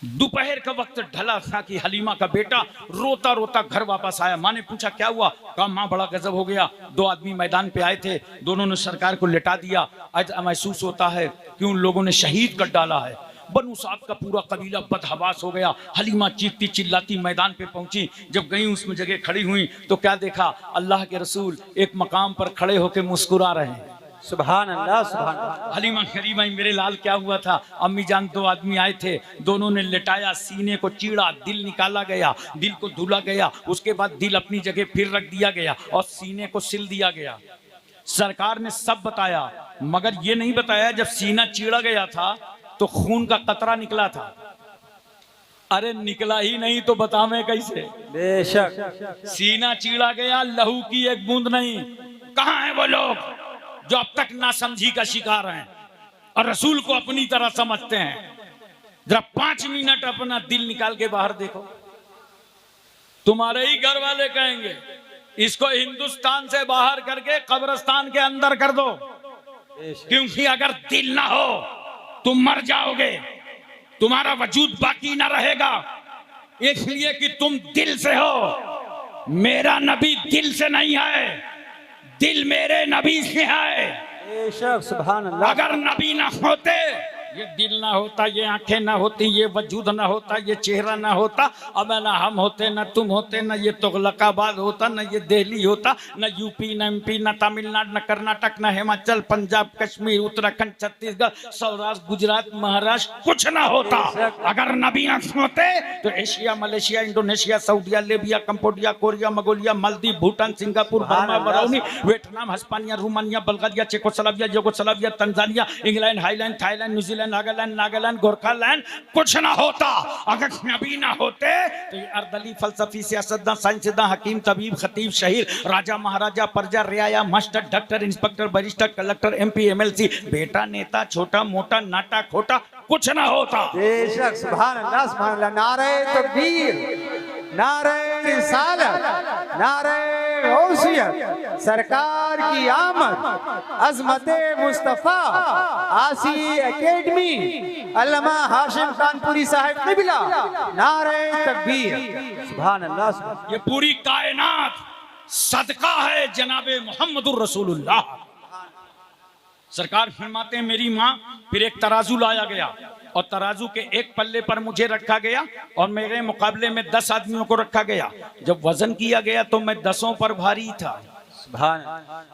दोपहर का वक्त ढला था कि हलीमा का बेटा रोता रोता घर वापस आया। माँ ने पूछा क्या हुआ? कहा माँ बड़ा गजब हो गया, 2 आदमी मैदान पे आए थे, दोनों ने सरकार को लिटा दिया। आज महसूस होता है कि उन लोगों ने शहीद कर डाला है। बनु साहब का पूरा कबीला बदहवास हो गया। हलीमा चीखती चिल्लाती मैदान पे पहुंची। जब गई उसमें जगह खड़ी हुई तो क्या देखा? अल्लाह के रसूल एक मकाम पर खड़े होकर मुस्कुरा रहे हैं। सुभान अल्लाह। सुभान अल्लाह। हलीमा करीमा मेरे लाल क्या हुआ था? अम्मी जान 2 आदमी आए थे, दोनों ने लिटाया, सीने को चीड़ा, दिल निकाला गया, दिल को धुला गया, उसके बाद दिल अपनी जगह फिर रख दिया गया और सीने को सिल दिया गया। सरकार ने सब बताया, मगर ये नहीं बताया जब सीना चीड़ा गया था तो खून का कतरा निकला था। अरे निकला ही नहीं तो बतावे कैसे? बेशक। सीना चीड़ा गया, लहू की एक बूंद नहीं। कहां है वो लोग जो अब तक नासमझी का शिकार हैं और रसूल को अपनी तरह समझते हैं? जरा 5 मिनट अपना दिल निकाल के बाहर देखो। तुम्हारे ही घर वाले कहेंगे इसको हिंदुस्तान से बाहर करके कब्रिस्तान के अंदर कर दो, क्योंकि अगर दिल ना हो तुम मर जाओगे, तुम्हारा वजूद बाकी ना रहेगा, इसलिए कि तुम दिल से हो। मेरा नबी दिल से नहीं है, दिल मेरे नबी से है। बेशक सुभान अल्लाह। अगर नबी ना होते, ये दिल ना होता, ये आंखें ना होती, ये वजूद ना होता, ये चेहरा ना होता, अब ना हम होते, ना तुम होते, ना ये तुगलकाबाद होता, ना ये दिल्ली होता, ना यूपी, ना एमपी, ना तमिलनाडु, ना कर्नाटक, ना हिमाचल, पंजाब, कश्मीर, उत्तराखंड, छत्तीसगढ़, सौराष्ट्र, गुजरात, महाराष्ट्र, कुछ ना होता। अगर नबी ना होते तो एशिया, मलेशिया, इंडोनेशिया, सऊदिया, Libya, Cambodia, Korea, Mongolia, Maldives, Bhutan, Singapore, Burma, Barauni, Vietnam, Hispania, Romania, Bulgaria, Czechoslovakia, Yugoslavia, Tanzania, England, Highland, Thailand, New Zealand, Nagaland, Nagaland, Gorkhaland, कुछ ना होता। अगर नबी ना होते तो ये अर्दली, फलसफी, सियासतदान, साइंसदान, हकीम, तबीब, खतीब, शहीर, राजा, महाराजा, प्रजा, रियाया, master, doctor, inspector, barrister, collector, MP, MLC, बेटा, नेता, छोटा मोटा, नाटा खोटा, कुछ ना होता। बेशक सुभान अल्लाह सुभान अल्लाह। नारे तकबीर, नारे रिसालत, नारे गौसियत, सरकार की आमद, अजमत मुस्तफा, आसी एकेडमी, अल्लामा हाशिम कानपुरी साहब क़िबला, नारे तकबीर, सुभान अल्लाह सुभान। ये पूरी कायनात सदका है जनाबे मोहम्मदुर रसूलुल्लाह। सरकार फरमाते हैं मेरी माँ, फिर एक तराजू लाया गया और तराजू के एक पल्ले पर मुझे रखा गया और मेरे मुकाबले में 10 आदमियों को रखा गया। जब वजन किया गया तो मैं 10 पर भारी था। सुभान।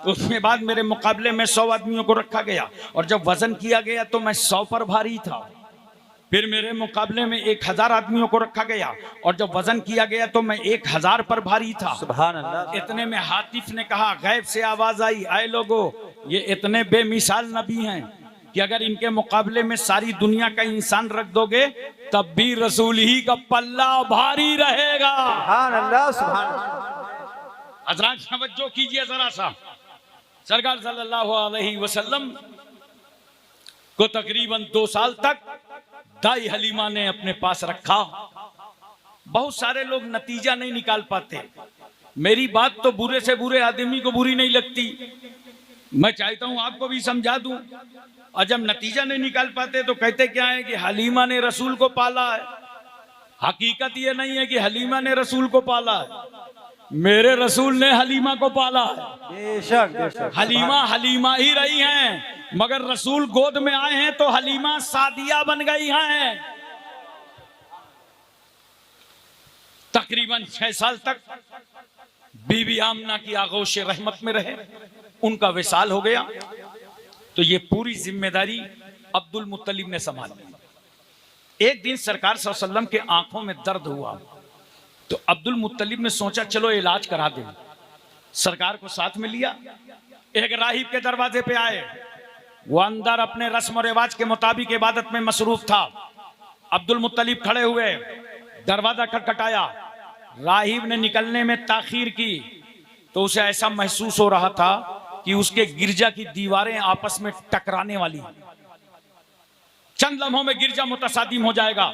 उसके बाद मेरे मुकाबले में 100 आदमियों को रखा गया और जब वजन किया गया तो मैं 100 पर भारी था। फिर मेरे मुकाबले में 1000 आदमियों को रखा गया और जब वजन किया गया तो मैं 1000 पर भारी था। सुभान अल्लाह। इतने में हातिफ ने कहा, गैब से आवाज आई, आए लोगो, ये इतने बेमिसाल नबी हैं कि अगर इनके मुकाबले में सारी दुनिया का इंसान रख दोगे तब भी रसूल ही का पल्ला भारी रहेगा। सुभान अल्लाह सुभान अल्लाह। हजरात तवज्जो कीजिए जरा सा। सरकार सल्लल्लाहु अलैहि वसल्लम को तकरीबन 2 साल तक दाई हलीमा ने अपने पास रखा। बहुत सारे लोग नतीजा नहीं निकाल पाते। मेरी बात तो बुरे से बुरे आदमी को बुरी नहीं लगती, मैं चाहता हूं आपको भी समझा दूं। और जब नतीजा नहीं निकाल पाते तो कहते क्या है कि हलीमा ने रसूल को पाला है। हकीकत ये नहीं है कि हलीमा ने रसूल को पाला है, मेरे रसूल ने हलीमा को पाला है। बेशक बेशक। हलीमा हलीमा ही रही हैं, मगर रसूल गोद में आए हैं तो हलीमा सादिया बन गई हैं। तकरीबन 6 साल तक बीबी आमना की आगोश रहमत में रहे, उनका विसाल हो गया तो ये पूरी जिम्मेदारी अब्दुल मुत्तलिब ने संभाली। एक दिन सरकार सल्लल्लाहु अलैहि वसल्लम के आंखों में दर्द हुआ तो अब्दुल मुत्तलिब ने सोचा चलो इलाज करा दें। सरकार को साथ में लिया, एक राहिब के दरवाजे पे आए। वो अंदर अपने रस्म और रिवाज के मुताबिक इबादत में मसरूफ था। अब्दुल मुत्तलिब खड़े हुए, दरवाजा खटखटाया। राहिब ने निकलने में ताखीर की तो उसे ऐसा महसूस हो रहा था कि उसके गिरजा की दीवारें आपस में टकराने वाली, चंद लम्हों में गिरजा मुतसादिम हो जाएगा।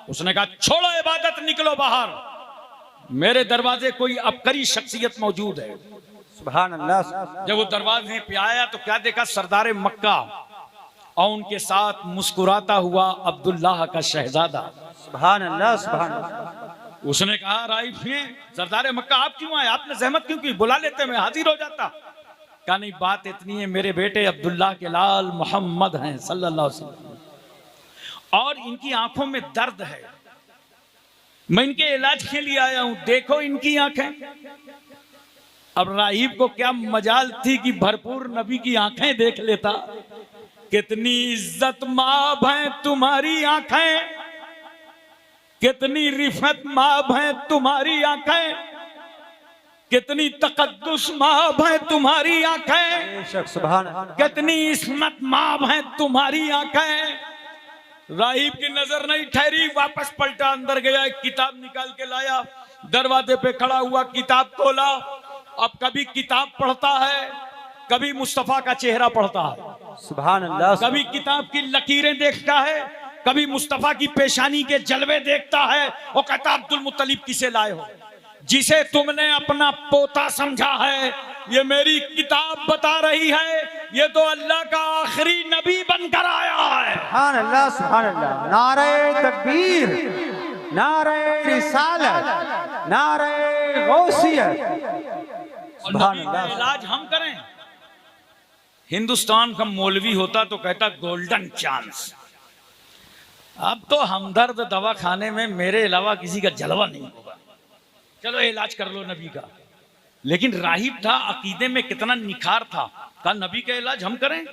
उसने कहा छोड़ो इबादत, निकलो बाहर, मेरे दरवाजे कोई अबकरी शख्सियत मौजूद है। सुभान अल्लाह। जब वो दरवाजे पे आया तो क्या देखा, सरदार मक्का और उनके साथ मुस्कुराता हुआ अब्दुल्लाह का शहजादा। सुभान अल्लाह सुभान अल्लाह। उसने कहा राइफ सरदार मक्का आप क्यों आए, आपने जहमत क्यों की, बुला लेते मैं हाजिर हो जाता। कहा नहीं, बात इतनी है, मेरे बेटे अब्दुल्लाह के लाल मोहम्मद हैं सल्लल्लाहु अलैहि वसल्लम और इनकी आंखों में दर्द है, मैं इनके इलाज के लिए आया हूं, देखो इनकी आंखें। अब राहिब को क्या मजाल थी कि भरपूर नबी की आंखें देख लेता। कितनी इज्जत माब है तुम्हारी आंखें, कितनी रिफत माब है तुम्हारी आंखें, कितनी तकद्दुस माब है तुम्हारी आंखें, बेशक सुभान अल्लाह। कितनी इस्मत माब है तुम्हारी आंखें। राहिब की नजर नहीं ठहरी, वापस पलटा, अंदर गया, एक किताब निकाल के लाया, दरवाजे पे खड़ा हुआ, किताब खोला। अब कभी किताब पढ़ता है, कभी मुस्तफा का चेहरा पढ़ता है, सुभान अल्लाह। कभी किताब की लकीरें देखता है, कभी मुस्तफा की पेशानी के जलवे देखता है वो कहता अब्दुल मुत्तलिब किसे लाए हो, जिसे तुमने अपना पोता समझा है, ये मेरी किताब बता रही है, ये तो अल्लाह का आखिरी नबी बनकर आया है। सुभान अल्लाह, सुभान अल्लाह। नारे तकबीर, नारे रिसालत, नारे गौसियत। और सुभान नबी का अल्लाह। इलाज हम करें। हिंदुस्तान का मौलवी होता तो कहता गोल्डन चांस। अब तो हमदर्द दवा खाने में मेरे अलावा किसी का जलवा नहीं होगा, चलो इलाज कर लो नबी का। लेकिन राहिब था, अकीदे में कितना निखार था, कहा नबी का इलाज हम करें,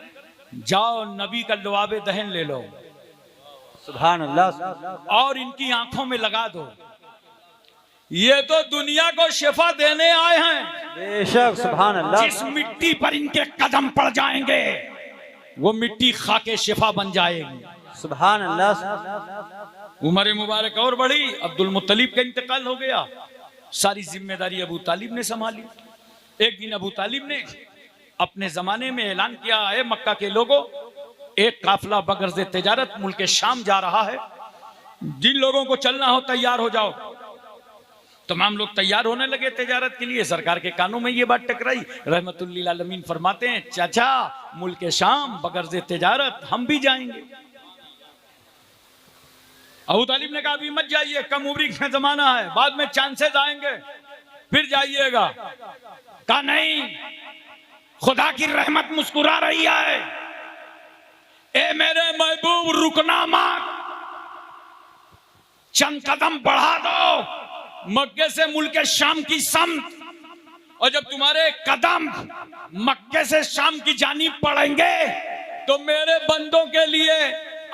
जाओ नबी का लुआबे दहन ले लो सुभान अल्लाह। और इनकी आंखों में लगा दो, ये तो दुनिया को शिफा देने आए हैं। बेशक, सुभान अल्लाह। जिस मिट्टी पर इनके कदम पड़ जाएंगे वो मिट्टी खाके शिफा बन जाएगी। सुभान अल्लाह। उमर मुबारक और बढ़ी, अब्दुल मुत्तलिब का इंतकाल हो गया, सारी जिम्मेदारी अबू तालिब ने संभाली। एक दिन अबू तालिब ने अपने जमाने में ऐलान किया है, मक्का के लोगों, एक काफिला बगर्ज़ तिजारत मुल्क शाम जा रहा है, जिन लोगों को चलना हो तैयार हो जाओ। तमाम लोग तैयार होने लगे तिजारत के लिए। सरकार के कानों में ये बात टकराई। रहमतुल लिल आलमीन फरमाते हैं, चाचा मुल्क शाम बगर्ज़ तिजारत हम भी जाएंगे। अबू तालिब ने कहा अभी मत जाइए, कम उम्र का जमाना है, बाद में चांसेस आएंगे फिर जाइएगा। कहा नहीं, खुदा की रहमत मुस्कुरा रही है, ए मेरे महबूब रुकना मत, चंद कदम बढ़ा दो मक्के से मुल्क शाम की समत, और जब तुम्हारे कदम मक्के से शाम की जानिब पड़ेंगे तो मेरे बंदों के लिए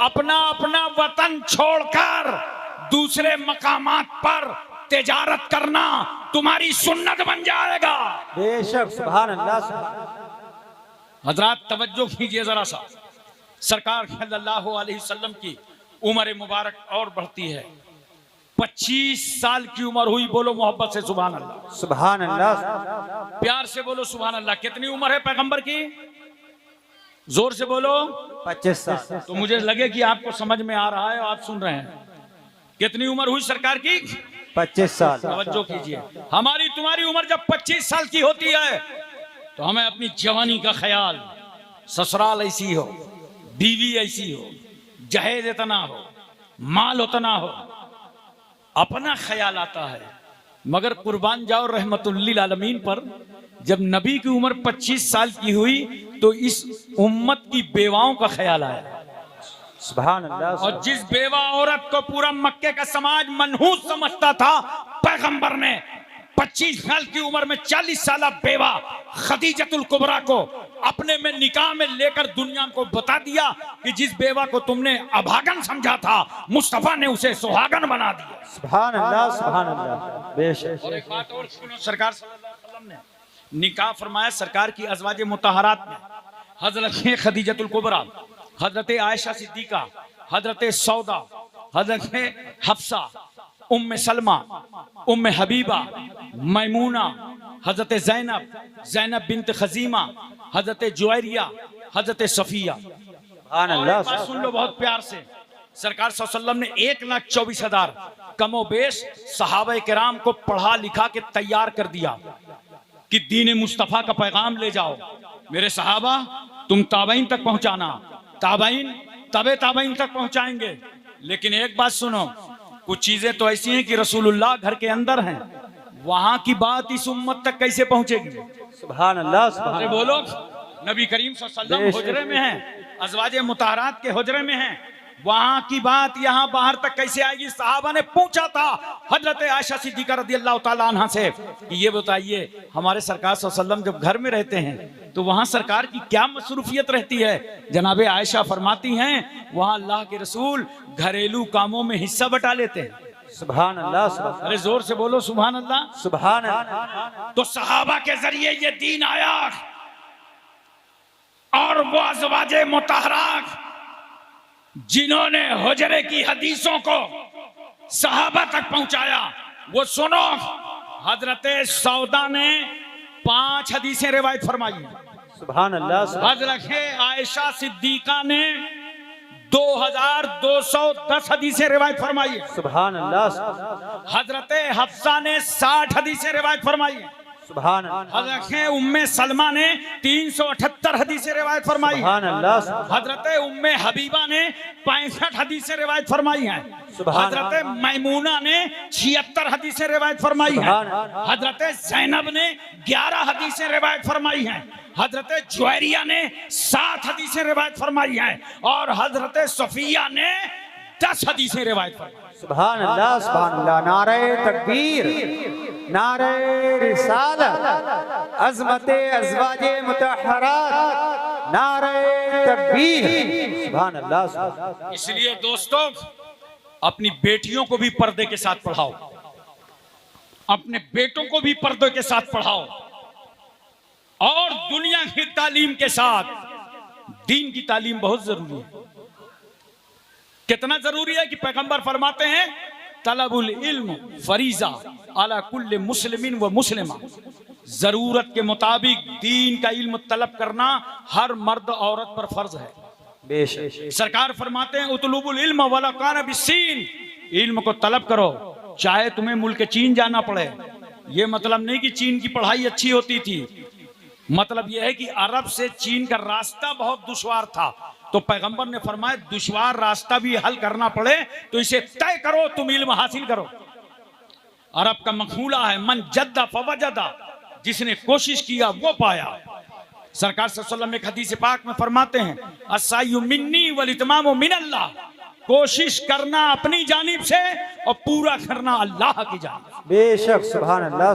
अपना अपना वतन छोड़कर दूसरे मकामात पर तिजारत करना तुम्हारी सुन्नत बन जाएगा। बेशक, सुभान अल्लाह। हजरात तवज्जो कीजिए जरा सा, सरकार सल्लल्लाहु अलैहि वसल्लम की उम्र मुबारक और बढ़ती है, 25 साल की उम्र हुई। बोलो मोहब्बत से सुभान अल्लाह, सुभान अल्लाह। प्यार से बोलो सुभान अल्लाह। कितनी उम्र है पैगंबर की? जोर से बोलो। 25 साल। तो मुझे लगे कि आपको समझ में आ रहा है और आप सुन रहे हैं। कितनी उम्र हुई सरकार की? 25 साल। तवज्जो कीजिए, हमारी तुम्हारी उम्र जब 25 साल की होती है तो हमें अपनी जवानी का ख्याल, ससुराल ऐसी हो, बीवी ऐसी हो, जहेज इतना हो, माल उतना हो, अपना ख्याल आता है। मगर कुर्बान जाओ रहमतुल लिल आलमीन पर, जब नबी की उम्र 25 साल की हुई तो इस उम्मत की बेवाओं का ख्याल आया। सुभान अल्लाह। और जिस बेवा औरत को पूरा मक्के का समाज मनहूस समझता था, पैगंबर ने 25 साल की उम्र में 40 साल बेवा खदीजतुल कुबरा को अपने में निकाह में लेकर दुनिया को बता दिया कि जिस बेवा को तुमने अभागन समझा था, मुस्तफा ने उसे सुहागन बना दिया। सुभान अल्लाह, सुभान अल्लाह। बेशक। और एक बात और सुनो, सरकार सल्लल्लाहु अलैहि वसल्लम ने निकाह फरमाया सरकार की अज़वाजे मुतहरात में, हजरत खदीजतुल कुबरा, हजरत आयशा सिद्दीका, हजरत सौदा, हजरत हफ्सा, उम्मे सलमा, उम्मे हबीबा, मैमूना, हजरत ज़ैनब, ज़ैनब बिन्त खजीमा, हजरत जुवैरिया, हजरत सफिया। सुभान अल्लाह। बात सुन लो बहुत प्यार से, सरकार सल्लल्लाहु अलैहि वसल्लम ने 1,24,000 कमोबेश सहाबा किराम को पढ़ा लिखा के तैयार कर दिया कि दीन मुस्तफ़ा का पैगाम ले जाओ। मेरे सहाबा तुम ताबईन तक पहुंचाना, ताबईन तबे ताबईन तक पहुंचाएंगे। लेकिन एक बात सुनो, कुछ चीजें तो ऐसी हैं कि रसूलुल्लाह घर के अंदर हैं, वहां की बात इस उम्मत तक कैसे पहुंचेगी? सुभान अल्लाह, सुभान अरे बोलो, नबी करीम सल्लल्लाहु अलैहि वसल्लम हुजरे में हैं, अज़वाजे मुतहरात के हुजरे में हैं, वहां की बात यहाँ बाहर तक कैसे आएगी? सहाबा ने पूछा था हजरत आयशा सिद्दीका रदियल्लाहु ताला अन्हा से कि ये बताइए, हमारे सरकार सल्लल्लाहु अलैहि वसल्लम जब घर में रहते हैं तो वहां सरकार की क्या मसरूफियत रहती है? जनाबे आयशा फरमाती हैं वहां अल्लाह के रसूल घरेलू कामों में हिस्सा बटा लेते हैं। सुभान अल्लाह, सुभान। अरे जोर से बोलो सुभान अल्लाह। सुभान अल्लाह। तो सहाबा के जरिए ये दीन आया और वो अज़वाजे मुतहरात जिन्होंने हुजरे की हदीसों को सहाबा तक पहुंचाया, वो सुनो, हजरत सौदा ने 5 हदीसें रिवायत फरमाई, सुभान अल्लाह। हजरत आयशा सिद्दीका ने 2210 हदीसें रिवायत फरमाई है। सुभान अल्लाह, हजरत हफ्सा ने 60 हदीसें रिवायत फरमाई है। सुभान अल्लाह, हजरत उम्मे सलमा ने 378 हदीसें रिवायत फरमाई है। सुभान अल्लाह, हजरत उम्मे हबीबा ने 65 हदीसें रिवायत फरमाई हैं। सुभान हजरत मैमूना ने 76 हदीसें रिवायत फरमाई हैं। सुभान हजरत जैनब ने 11 हदीसें रिवायत फरमाई हैं। हजरत जुवैरिया ने 7 हदीसें रिवायत फरमाई हैं और हजरत सफिया ने 10 हदीसें रिवायत फरमाई। सुभान अल्लाह, सुभान अल्लाह। नारे तकबीर, नारे रिसालत, अज़मते अज़वाजे मुतहहरात, नारे तकबीर, सुभान अल्लाह, सुभान अल्लाह। इसलिए दोस्तों, अपनी बेटियों को भी पर्दे के साथ पढ़ाओ, अपने बेटों को भी पर्दे के साथ पढ़ाओ और दुनिया की तालीम के साथ दीन की तालीम बहुत जरूरी है। कितना जरूरी है कि पैगंबर फरमाते हैं तलबुल इल्म फरीजा अला कुल्ले मुस्लिमिन व मुस्लिमा, जरूरत के मुताबिक दीन का इल्म तलब करना हर मर्द औरत पर फर्ज है। बेशक सरकार फरमाते हैं उतलुबुल इल्म वला कान बिस्सीन, इल्म को तलब करो चाहे तुम्हें मुल्क चीन जाना पड़े। ये मतलब नहीं कि चीन की पढ़ाई अच्छी होती थी, मतलब यह है कि अरब से चीन का रास्ता बहुत दुश्वार था, तो पैगंबर ने फरमाया दुश्वार रास्ता भी हल करना पड़े तो इसे तय करो, तुम इल्म हासिल करो। अरब का मखूला है मन जद्दा फवजदा, जिसने कोशिश किया वो पाया। सरकार सल्लल्लाहु अलैहि वसल्लम एक हदीस पाक में फरमाते हैं अस्सायु मिन्नी वल इत्मामु मिनल्लाह, कोशिश करना अपनी जानिब से और पूरा करना अल्लाह की जानिब। बेशक, सुभान अल्लाह।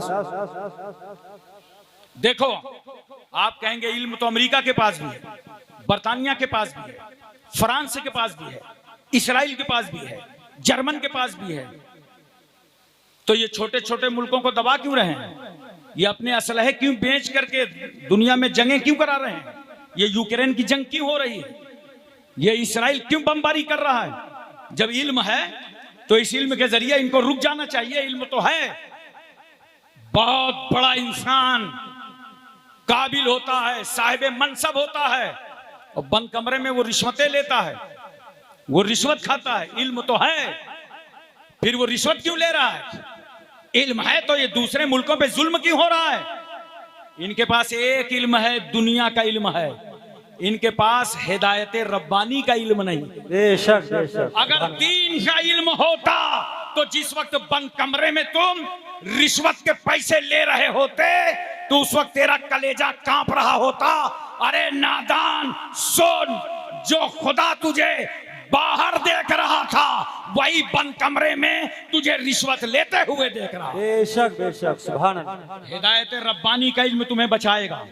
देखो, आप कहेंगे इल्म तो अमेरिका के पास भी है, बर्तानिया के पास भी है, फ्रांस के पास भी है, इसराइल के पास भी है, जर्मन के पास भी है, तो ये छोटे छोटे मुल्कों को दबा क्यों रहे हैं? ये अपने असलहे क्यों बेच करके दुनिया में जंगें क्यों करा रहे हैं? ये यूक्रेन की जंग क्यों हो रही है? ये इसराइल क्यों बमबारी कर रहा है? जब इल्म है तो इस इल्म के जरिए इनको रुक जाना चाहिए। इल्म तो है, बहुत बड़ा इंसान काबिल होता है, साहिब मनसब होता है और बंद कमरे में वो रिश्वतें लेता है, वो रिश्वत खाता है। इल्म तो है, फिर वो रिश्वत क्यों ले रहा है? इल्म है तो ये दूसरे मुल्कों पे जुल्म क्यों हो रहा है? इनके पास एक इल्म है, दुनिया का इल्म है, इनके पास हिदायत रब्बानी का इल्म नहीं। बेशक, बेशक। अगर दीन का इल्म होता तो जिस वक्त बंद कमरे में तुम रिश्वत के पैसे ले रहे होते तो उस वक्त तेरा कलेजा कांप रहा होता। अरे नादान सुन, जो खुदा तुझे बाहर देख रहा था वही बंद कमरे में तुझे रिश्वत लेते हुए देख रहा। बेशक, बेशक, सुभान अल्लाह। हिदायत रब्बानी का इल्म तुम्हें बचाएगा,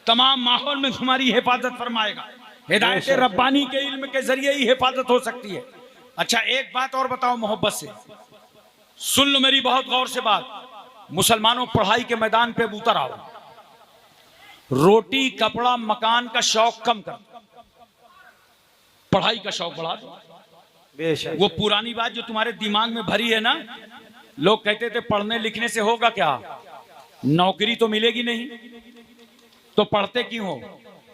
तमाम माहौल में तुम्हारी हिफाजत फरमाएगा। हिदायत रब्बानी के इल्म के जरिए ही हिफाजत हो सकती है। अच्छा, एक बात और बताओ मोहब्बत से, सुन लो मेरी बहुत गौर से बात। मुसलमानों, पढ़ाई के मैदान पे उतर आओ, रोटी कपड़ा मकान का शौक कम कर, पढ़ाई का शौक बढ़ा दो। बेशक, वो पुरानी बात जो तुम्हारे दिमाग में भरी है ना, लोग कहते थे पढ़ने लिखने से होगा क्या, नौकरी तो मिलेगी नहीं, तो पढ़ते क्यों हो?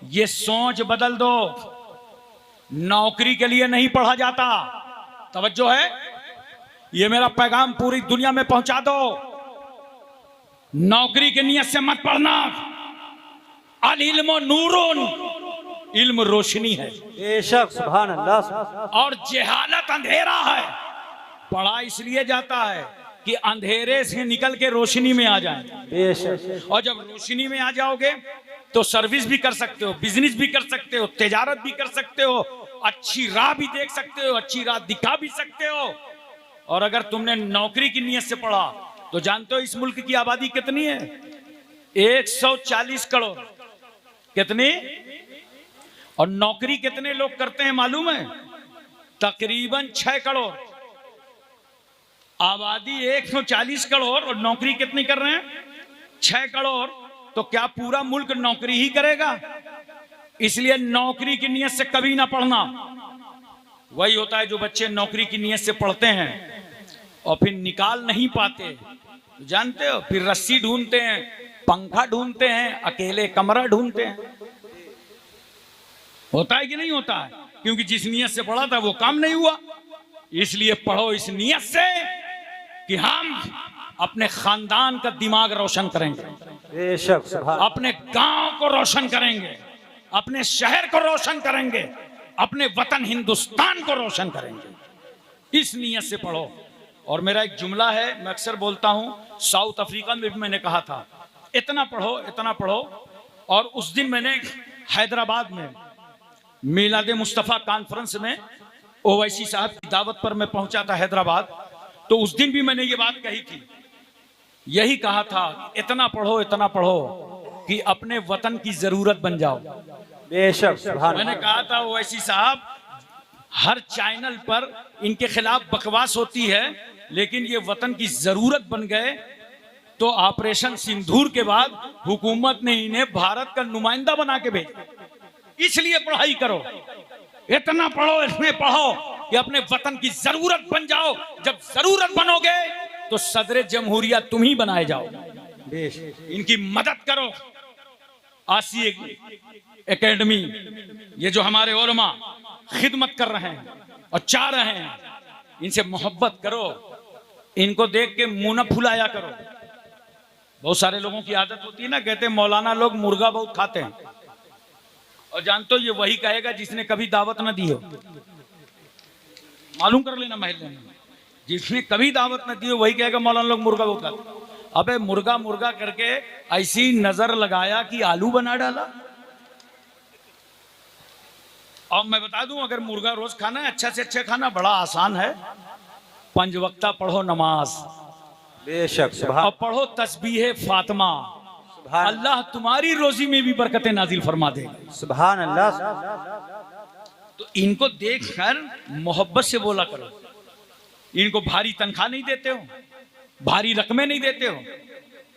ये सोच बदल दो। नौकरी के लिए नहीं पढ़ा जाता, तवज्जो है, ये मेरा पैगाम पूरी दुनिया में पहुंचा दो। नौकरी की नियत से मत पढ़ना। अल इल्म नूरुन, इल्म रोशनी है, बेशक, सुभान अल्लाह। और जहालत अंधेरा है। पढ़ा इसलिए जाता है कि अंधेरे से निकल के रोशनी में आ जाए, बेशक, और जब रोशनी में आ जाओगे तो सर्विस भी कर सकते हो, बिजनेस भी कर सकते हो, तिजारत भी कर सकते हो, अच्छी राह भी देख सकते हो, अच्छी राह दिखा भी सकते हो। और अगर तुमने नौकरी की नियत से पढ़ा तो जानते हो इस मुल्क की आबादी कितनी है? 140 करोड़। कितनी? और नौकरी कितने लोग करते हैं मालूम है? तकरीबन 6 करोड़। आबादी 140 करोड़ और नौकरी कितनी कर रहे हैं? 6 करोड़। तो क्या पूरा मुल्क नौकरी ही करेगा? इसलिए नौकरी की नियत से कभी ना पढ़ना। वही होता है जो बच्चे नौकरी की नियत से पढ़ते हैं और फिर निकाल नहीं पाते, जानते हो, फिर रस्सी ढूंढते हैं, पंखा ढूंढते हैं, अकेले कमरा ढूंढते हैं। होता है कि नहीं होता है? क्योंकि जिस नियत से पढ़ा था वो काम नहीं हुआ। इसलिए पढ़ो इस नियत से कि हम अपने खानदान का दिमाग रोशन करेंगे, बेशक सुभान अपने गांव को रोशन करेंगे, अपने शहर को रोशन करेंगे, अपने वतन हिंदुस्तान को रोशन करेंगे। इस नियत से पढ़ो। और मेरा एक जुमला है, मैं अक्सर बोलता हूं, साउथ अफ्रीका में भी मैंने कहा था, इतना पढ़ो इतना पढ़ो। और उस दिन मैंने हैदराबाद में मिलाद मुस्तफ़ा कॉन्फ्रेंस में ओवैसी साहब की दावत पर मैं पहुंचा था हैदराबाद। तो उस दिन भी मैंने ये बात कही थी, यही कहा था, इतना पढ़ो कि अपने वतन की जरूरत बन जाओ। बेशक सुभान मैंने कहा था ओवैसी साहब, हर चैनल पर इनके खिलाफ बकवास होती है, लेकिन ये वतन की जरूरत बन गए तो ऑपरेशन सिंदूर के बाद हुकूमत ने इन्हें भारत का नुमाइंदा बना के भेजा। इसलिए पढ़ाई करो, इतना पढ़ो, इसमें पढ़ो कि अपने वतन की जरूरत बन जाओ। जब जरूरत बनोगे तो सदर जमहूरिया तुम ही बनाए जाओ। बेशक इनकी मदद करो। आसिया एकेडमी, ये जो हमारे उलमा खिदमत कर रहे हैं और चाह रहे हैं, इनसे मोहब्बत करो, इनको देख के मुंह न फुलाया करो। बहुत सारे लोगों की आदत होती है ना, कहते हैं मौलाना लोग मुर्गा बहुत खाते हैं। और जानते हो ये वही कहेगा जिसने कभी दावत न दी हो। मालूम कर लेना महल्ले में, जिसने कभी दावत न दी हो वही कहेगा मौलाना लोग मुर्गा बहुत खाते हैं। अबे मुर्गा मुर्गा करके ऐसी नजर लगाया कि आलू बना डाला। और मैं बता दूं, अगर मुर्गा रोज खाना है, अच्छा से अच्छा खाना बड़ा आसान है। 5 वक्ता पढ़ो नमाज, बेशक सुभान और पढ़ो तस्बीह फातिमा, सुभान अल्लाह तुम्हारी रोजी में भी बरकतें नाजिल फरमा देगा। सुभान अल्लाह। तो इनको देखकर मोहब्बत से बोला करो। इनको भारी तनख्वाह नहीं देते हो, भारी रकमें नहीं देते हो,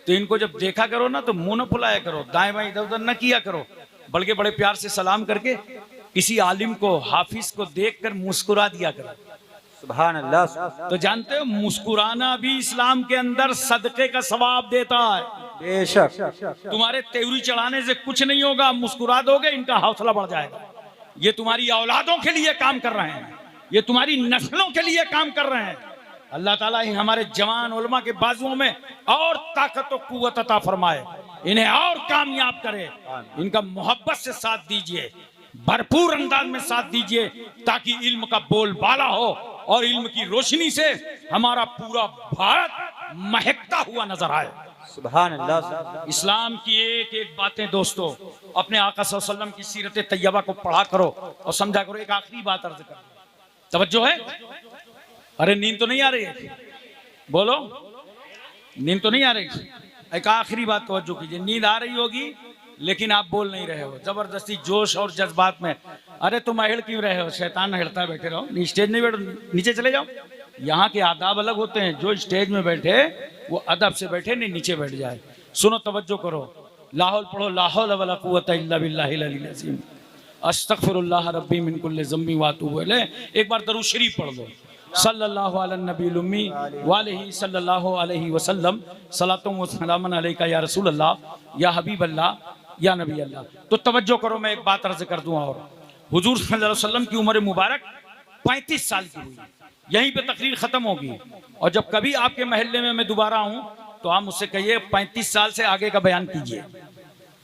तो इनको जब देखा करो ना तो मुंह न फुलाया करो, दाएं बाएं इधर उधर न किया करो, बल्कि बड़े प्यार से सलाम करके किसी आलिम को, हाफिज को देखकर मुस्कुरा दिया करो। सुभान अल्लाह। तो जानते हो मुस्कुराना भी इस्लाम के अंदर सदके का सवाब देता है। बेशक तुम्हारे तेवरी चढ़ाने से कुछ नहीं होगा, मुस्कुरा दोगे इनका हौसला बढ़ जाएगा। ये तुम्हारी औलादों के लिए काम कर रहे हैं, ये तुम्हारी नस्लों के लिए काम कर रहे हैं। अल्लाह ताला ही हमारे जवान उलमा के बाजुओं में और ताकत और कुव्वत अता फरमाए, इन्हें और कामयाब करे। इनका मोहब्बत से साथ दीजिए, भरपूर अंदाज में साथ दीजिए, ताकि इल्म का बोलबाला हो और इल्म की रोशनी से हमारा पूरा भारत महकता हुआ नजर आए। सुभान अल्लाह। इस्लाम की एक एक बातें दोस्तों, अपने आका सल्लल्लाहु अलैहि वसल्लम की सीरत तैयबा को पढ़ा करो और समझा करो। एक आखिरी बात अर्ज करो, तवज्जो है? अरे नींद तो नहीं आ रही है? बोलो, नींद तो नहीं आ रही? एक आखिरी बात तवज्जो कीजिए। नींद आ रही होगी लेकिन आप बोल नहीं रहे हो, जबरदस्ती जोश और जज्बात में। अरे तुम अहिड़ क्यों रहे हो? शैतान अहिड़ता है, बैठे रहो, स्टेज नहीं बैठो, नीचे चले जाओ। यहाँ के आदाब अलग होते हैं, जो स्टेज में बैठे वो अदब से बैठे, नहीं नीचे बैठ जाए। सुनो, तवज्जो करो, लाहौल पढ़ो, लाहौल वला कुव्वता इल्ला बिल्लाहिल अलील अज़ीम, अस्तगफिरुल्लाह रब्बी मिन कुल्लि ज़म्बि व अतूबु इलैह। एक बार दरूद शरीफ पढ़ लो, सल्लल्लाहु अला नबील उम्मी व अलैहि सल्लल्लाहु अलैहि वसल्लम, सलातुन व सलामुन अलैका या रसूल अल्लाह, या हबीब अल्लाह, या नबी अल्लाह। तो तवज्जो करो, मैं एक बात अर्ज कर दूं। और हुजूर सल्लल्लाहु अलैहि वसल्लम की उम्र मुबारक 35 साल की हुई, यहीं पे तकरीर खत्म होगी। और जब कभी आपके महल्ले में मैं दोबारा आऊं तो आप मुझसे कहिए 35 साल से आगे का बयान कीजिए,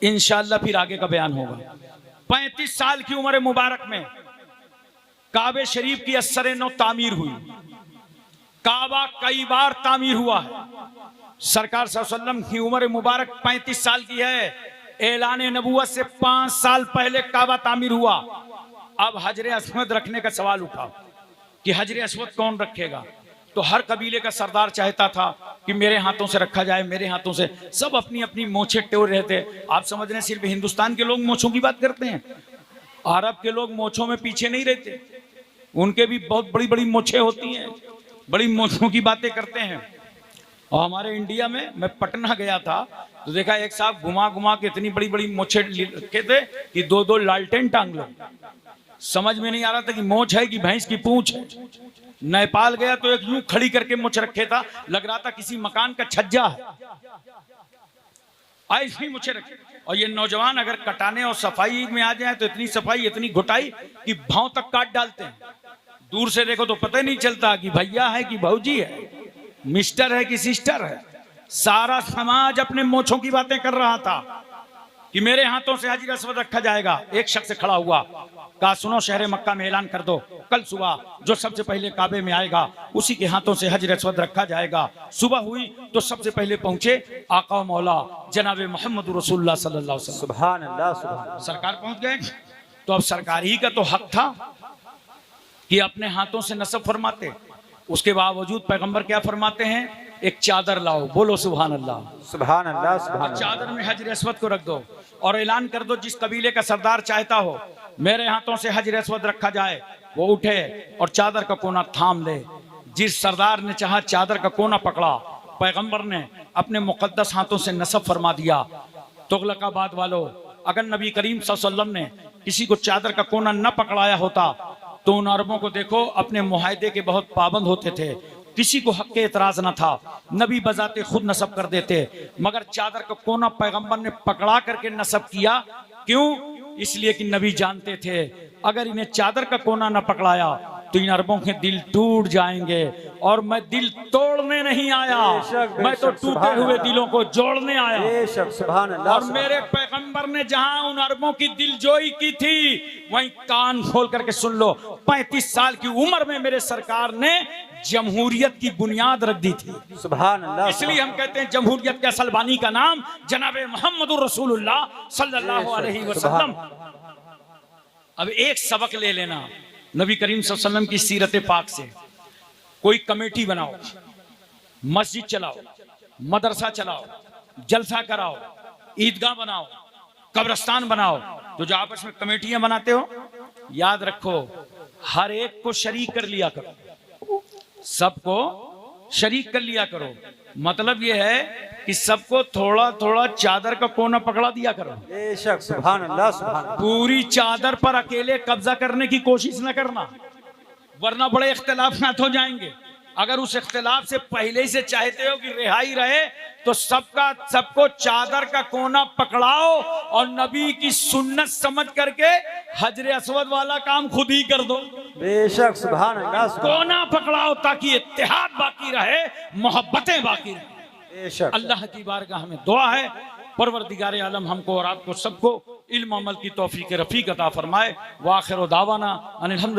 इंशाअल्लाह फिर आगे का बयान होगा। 35 साल की उम्र मुबारक में काबे शरीफ की असर नौ तामीर हुई। काबा कई बार तामीर हुआ है। सरकार सल्लल्लाहु अलैहि वसल्लम की उम्र मुबारक 35 साल की है। ऐलान नबूवत से 5 साल पहले काबा तामीर हुआ। अब हजरे अस्वद रखने का सवाल उठा कि हजरे अस्वद कौन रखेगा। तो हर कबीले का सरदार चाहता था कि मेरे हाथों से रखा जाए, मेरे हाथों से। सब अपनी अपनी मोछे टोर रहे थे। आप समझ रहे हैं सिर्फ हिंदुस्तान के लोग मोछों की बात करते हैं, अरब के लोग मोछों में पीछे नहीं रहते, उनके भी बहुत बड़ी बड़ी मोछे होती हैं, बड़ी मोछों की बातें करते हैं। और हमारे इंडिया में मैं पटना गया था तो देखा एक साहब घुमा घुमा के इतनी बड़ी बड़ी मोछे रखे थे कि 2-2 लालटेन टांग लो। समझ में नहीं आ रहा था कि मोछ है कि भैंस की पूंछ है। नेपाल गया तो एक यूं खड़ी करके मोछ रखे था, लग रहा था किसी मकान का छज्जा है, ऐसी मुझे रखे। और ये नौजवान अगर कटाने और सफाई में आ जाए तो इतनी सफाई इतनी घुटाई कि भाव तक काट डालते हैं। दूर से देखो तो पता ही नहीं चलता कि भैया है कि भौजी है, मिस्टर है कि सिस्टर है। सारा समाज अपने मोछों की बातें कर रहा था कि मेरे हाथों से हजर अस्वद रखा जाएगा। एक शख्स खड़ा हुआ, कहा सुनो शहर मक्का में ऐलान कर दो, कल सुबह जो सबसे पहले काबे में आएगा उसी के हाथों से हजर अस्वद रखा जाएगा। सुबह हुई तो सबसे पहले पहुंचे आका मौला जनाब मोहम्मद रसूलुल्लाह सल्लल्लाहु अलैहि वसल्लम। सुभान अल्लाह, सुभान अल्लाह। सरकार पहुंच गए तो अब सरकार ही का तो हक था कि अपने हाथों से नसब फरमाते। उसके बावजूद पैगंबर क्या फरमाते हैं, एक चादर लाओ, बोलो सुभान अल्लाह। सुभान अल्लाह, सुभान अल्लाह। चादर में हजर अस्वद को रख दो और ऐलान कर दो जिस कबीले का सरदार चाहता हो मेरे हाथों से हजर अस्वद रखा जाए, वो उठे और चादर का कोना थाम ले। जिस सरदार ने चाहा चादर का कोना पकड़ा, पैगंबर ने अपने मुकद्दस हाथों से नसब फरमा दिया। तुगलकाबाद वालों, अगर नबी करीम सल्लल्लाहु अलैहि वसल्लम ने किसी को चादर का कोना न पकड़ाया होता तो उन अरबों को देखो अपने मुआहदे के बहुत पाबंद होते थे, किसी को हक के एतराज न था, नबी बजाते खुद नसब कर देते। मगर चादर का कोना पैगंबर ने पकड़ा करके नसब किया। क्यों? इसलिए कि नबी जानते थे अगर इन्हें चादर का कोना न पकड़ाया तो इन अरबों के दिल टूट जाएंगे। और मैं दिल तोड़ने नहीं आया, मैं तो टूटे हुए दिलों को जोड़ने आया। बेशक, सुभान अल्लाह। और मेरे पैगंबर ने जहां उन अरबों की दिलजोई की थी वहीं कान खोल करके सुन लो, 35 साल की उम्र में मेरे सरकार ने जमहूरियत की बुनियाद रख दी थी। सुभान अल्लाह। इसलिए हम कहते हैं जमहूरियत के असल बानी का नाम जनाब मोहम्मद रसूलुल्लाह सल्लल्लाहु अलैहि वसल्लम। अब एक सबक ले लेना नबी करीम सल्लल्लाहु अलैहि वसल्लम की सीरत पाक से। कोई कमेटी बनाओ, मस्जिद चलाओ, मदरसा चलाओ, जलसा कराओ, ईदगाह बनाओ, कब्रिस्तान बनाओ, तो जो आपस में कमेटियां बनाते हो याद रखो हर एक को शरीक कर लिया करो, सबको शरीक कर लिया करो। मतलब यह है कि सबको थोड़ा थोड़ा चादर का कोना पकड़ा दिया करो। बेशक, सुभान अल्लाह, सुभान अल्लाह। पूरी चादर पर अकेले कब्जा करने की कोशिश न करना, वरना बड़े इख्तिलाफात हो जाएंगे। अगर उस इख्तिलाफ से पहले ही से चाहते हो कि रिहाई रहे तो सबको चादर का कोना पकड़ाओ और नबी की सुन्नत समझ करके हजर अस्वद वाला काम खुद ही कर दो। बेशक, सुभान अल्लाह, सुभान कोना पकड़ाओ ताकि इत्तेहाद बाकी रहे, मोहब्बतें बाकी रहे। बेशक। अल्लाह की बारगाह में दुआ है परवरदिगार आलम हमको और आपको सबको इल्म अमल की तौफीक रफीक अता फरमाए। व आखिर दावाना अनिल हम्दुलिल्लाह।